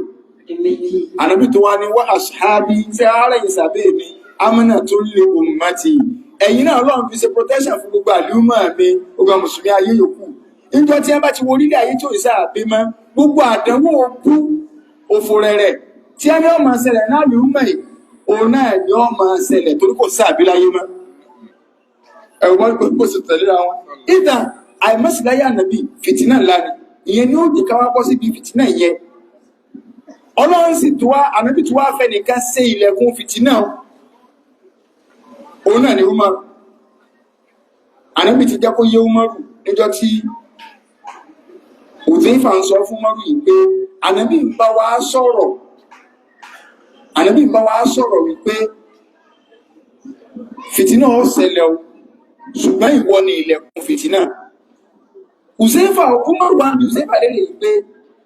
ànábì tó wá ní wá ashabi fẹ́ ara yìí sàbẹ̀ mi amana tún lé ummati ẹ̀yin náà Ọlọ́run fi ṣe protection fún gbogbo àlúmọ̀ mi gbogbo mùsùlùmí ayé yòókù níjọ́ tí wọ́n bá ti wo orílẹ̀ ayé tí ò sí àbí mọ́ gbogbo àdánwò kú òfò rẹ̀rẹ̀ tí wọ́n ní ó máa ṣẹlẹ̀ náà lùmọ̀ yìí òun náà ni ó máa ṣẹlẹ̀ torí kò sí àbí láyé mọ́ ẹ̀wọ̀n gbogbo sì tẹ̀léra wọn ìdá àìmọ́síláyà ànàbì fìtínà ńlá ni ìyẹn ni ó jẹ́ ká wá bọ́ síbi fìtínà yẹn Ọlọ́run sì tó wá ànàbì tó wá fẹ́ nìkan ṣe ilẹ̀kùn fìtínà òun náà ni Umaru ànábì ti jẹ́ kó yé Umaru níjọ́ tí Hudhayfa ń sọ fún Umaru yìí pé ànábì ń bá wa sọ̀rọ̀ wípé fìtínà ó ṣẹlẹ̀ o ṣùgbọ́n ìwọ ni ilẹ̀kùn fìtínà Umaru wa ní Hudhayfa lè rí pé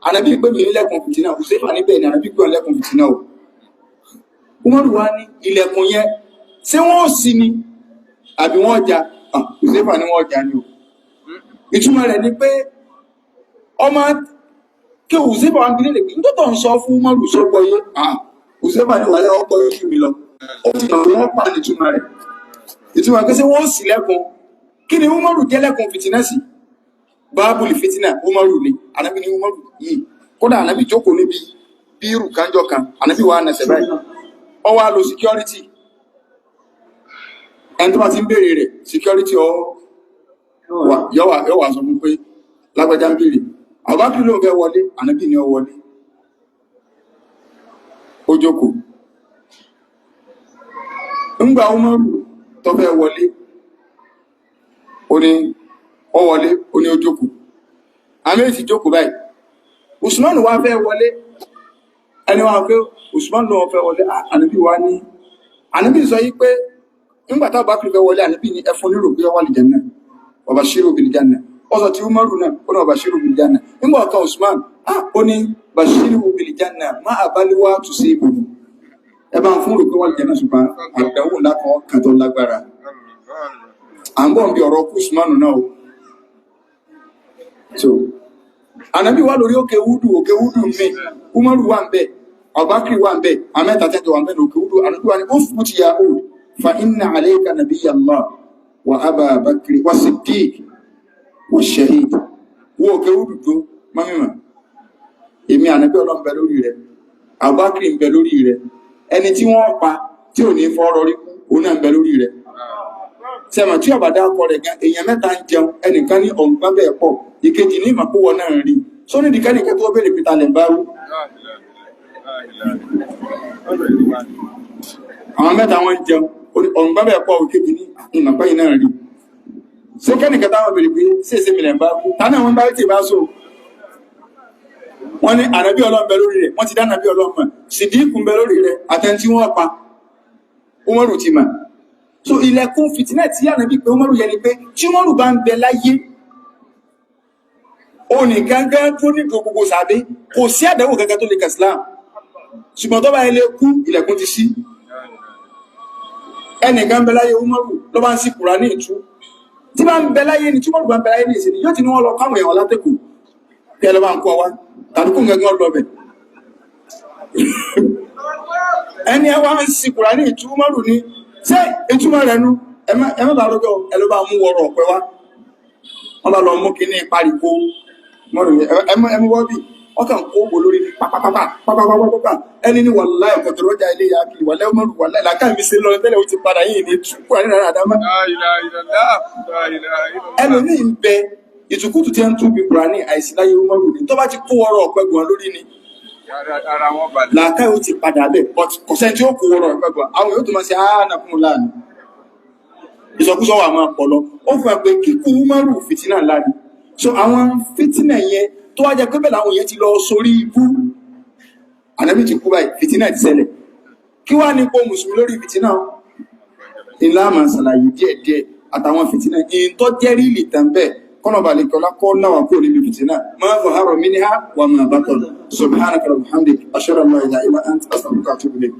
ànábì pé mi nílẹ̀kùn fìtínà Hudhayfa níbẹ̀ ni ànábì pé ọlẹ́kùn fìtínà o Umaru wa ní ilẹ̀kùn yẹn ṣé wọ́n sí ni àbí wọ́n jà Hudhayfa ni wọ́n jà ní o ìtumọ̀ rẹ̀ ni pé ọmọ kí Hudhayfa wá ń gbílẹ̀ lèkì nítọ́tọ̀ ń sọ fún Umaru sọ́pọ̀ yé Hudhayfa ni wà lẹ́ ọpọ̀ yóò kí mi lọ ó ti nà wọ́n pa ní ìtumọ̀ rẹ̀ ìtumọ̀ pé ṣé wọ́n sì lẹ́kùn kí ni Umaru jẹ́ lẹ́kùn fìtínà sí báàbùlì fìtínà Umaru ni ànábì ni Umaru yìí kódà ànábì jókòó níbi bírù kánjọ kan ànábì wà nẹ̀sẹ̀ báyìí ó wá lo security ẹni tó bá ti ń bèèrè rẹ̀ security yọ́wà sọ fún pé lágbàjá ń bèèrè àbákí ló ń fẹ́ wọlé ànábì ni ó wọlé ó jókòó ńgbà Umaru tó fẹ́ wọlé ó ní ó wọlé ó ní ó jókòó àmì ti jókòó báyìí Usman wá fẹ́ wọlé ẹni wá pé Usman ló fẹ́ wọlé ànábì sọ yí pé nígbàtà bá kìrìfẹ́ wọlé ànábì ní ẹfún nírò pé wà lè jẹ́nà wa bashiru bil janna ọ̀sọ̀ tí Umaru náà ó ní wa bashiru bil janna nígbà ọ̀kan Usman ó ní bashiru bil janna má àbáliwá tó sí ibò ẹ bá ń fún rò pé wà lè jẹ́nà ṣùgbọ́n àdánwò lákan kan tó lágbára à ń bọ̀ bí ọ̀rọ̀ kú Usman náà o so ànábì wà lórí òkè wúdù mi Umaru wà ń bẹ Abubakar wà ń bẹ àmẹ́ta tẹ́jọ wà ń bẹ lókè wúdù ànábì wà ní ó fún ti ya old فإن عليك نبي الله وأبا بكر والصديق والشهيد wo ke ududu mamima èmi Ànábì Ọlọ́run bẹ lórí rẹ̀ Abubakar ń bẹ lórí rẹ̀ ẹni tí wọ́n pa tí ò ní fọ́rọ̀ rí kú náà ń bẹ lórí rẹ̀ sẹ́mà tí ọ̀bàdá kọ rẹ̀ gan èèyàn mẹ́ta ń jẹun ẹnìkan ní ọ̀gbọ́n bẹ́ẹ̀ pọ̀ ìkejì ní ìmọ̀pọ̀wọ́ náà rí sóní ìdíkẹ́nìkẹ́ tó bèèrè Peter lẹ́mbárú àwọn mẹ́ta wọ́n jẹun ọ̀run bá bẹ̀ pọ̀ òkè kìíní ìmọ̀pá yìí náà rí ṣé kẹ́nìkan táwọn bèrè pé ṣé èsè mìíràn bá kú tánà wọn bá tè bá so wọ́n ní ànábì Ọlọ́run bẹ lórí rẹ̀ wọ́n ti dá ànábì Ọlọ́run mọ̀ Sídíkù bẹ lórí rẹ̀ àtẹ̀ntí wọ́n pa Umaru ti mà so ilẹ̀kùn fìtínà tí ànábì pé Umaru yẹ ni pé tí Umaru bá ń bẹ láyé ó ní gángan tó ní gbogbo sàbí kò sí àdánwò gángan tó lè kà Islam ṣùgbọ́n tó bá ilé kú ilẹ̀kùn ti ṣí ẹnìkan bẹ láyé Umaru ló bá ń sí Kùránì ìtú tí bá ń bẹ láyé ni tí Umaru bá ń bẹ láyé ní ìsinmi yóò ti ní wọ́n lọ káwọn èèyàn látẹ̀kù kí ẹ lọ bá ń kọ́ wa tàbí kún gẹ́gẹ́ lọ bẹ̀ ẹni ẹ wá ń sí Kùránì ìtú Umaru ní ṣé ìtumọ̀ rẹ̀ nu ẹ má bàa lọ́jọ́ ẹ ló bá mú wọ́rọ̀ ọ̀pẹ wá wọ́n bá lọ mú kíní pariwo ẹmú wọ́bí ọkàn kó wò lórí pápápápápápápápá ẹni ní wàláì ọ̀kọ̀tọ̀rọ̀ ọjà ilé ya kiri wàláì Umaru wàláì làkà mi sí lọ́rọ̀ tẹ́lẹ̀ ó ti padà yìí ní túkọ̀ ní rárá àdámá ẹlòmíì ń bẹ ìtùkùtù tí ń tún bí Kùránì àìsíláyé Umaru ní tó bá ti kó wọ́rọ̀ ọ̀pẹ́gbọ̀n lórí ni làkà ó ti padà bẹ̀ kọ̀sẹ́ tí ó kó wọ́rọ̀ ọ̀pẹ́gbọ̀n àwọn yóò tó máa ṣe àánàkùn láàánú ìsọkúsọ wà máa pọ̀ lọ ó fún ẹ pé kíkú Umaru fìtínà láàánú so àwọn fìtínà yẹn tó wá jẹ́ pé bẹ́ẹ̀ làwọn yẹn ti lọ sórí ibú ànábì ti kú báyìí fìtínà ti ṣẹlẹ̀ kí wá ní ipò mùsùlùmí lórí fìtínà ńlá máa ṣàlàyé díẹ̀díẹ̀ àtàwọn fìtínà yìí tó jẹ́ rí ìlì tàn bẹ́ẹ̀ kọ́nà balẹ̀ kọ́lá kọ́ náà kó níbi fìtínà máa fọ àrọ̀ mí ní ha wà máa bá tọ̀nà subhanaka wa bihamdik ashhadu an la ilaha illa anta astaghfiruka wa atubu ilayk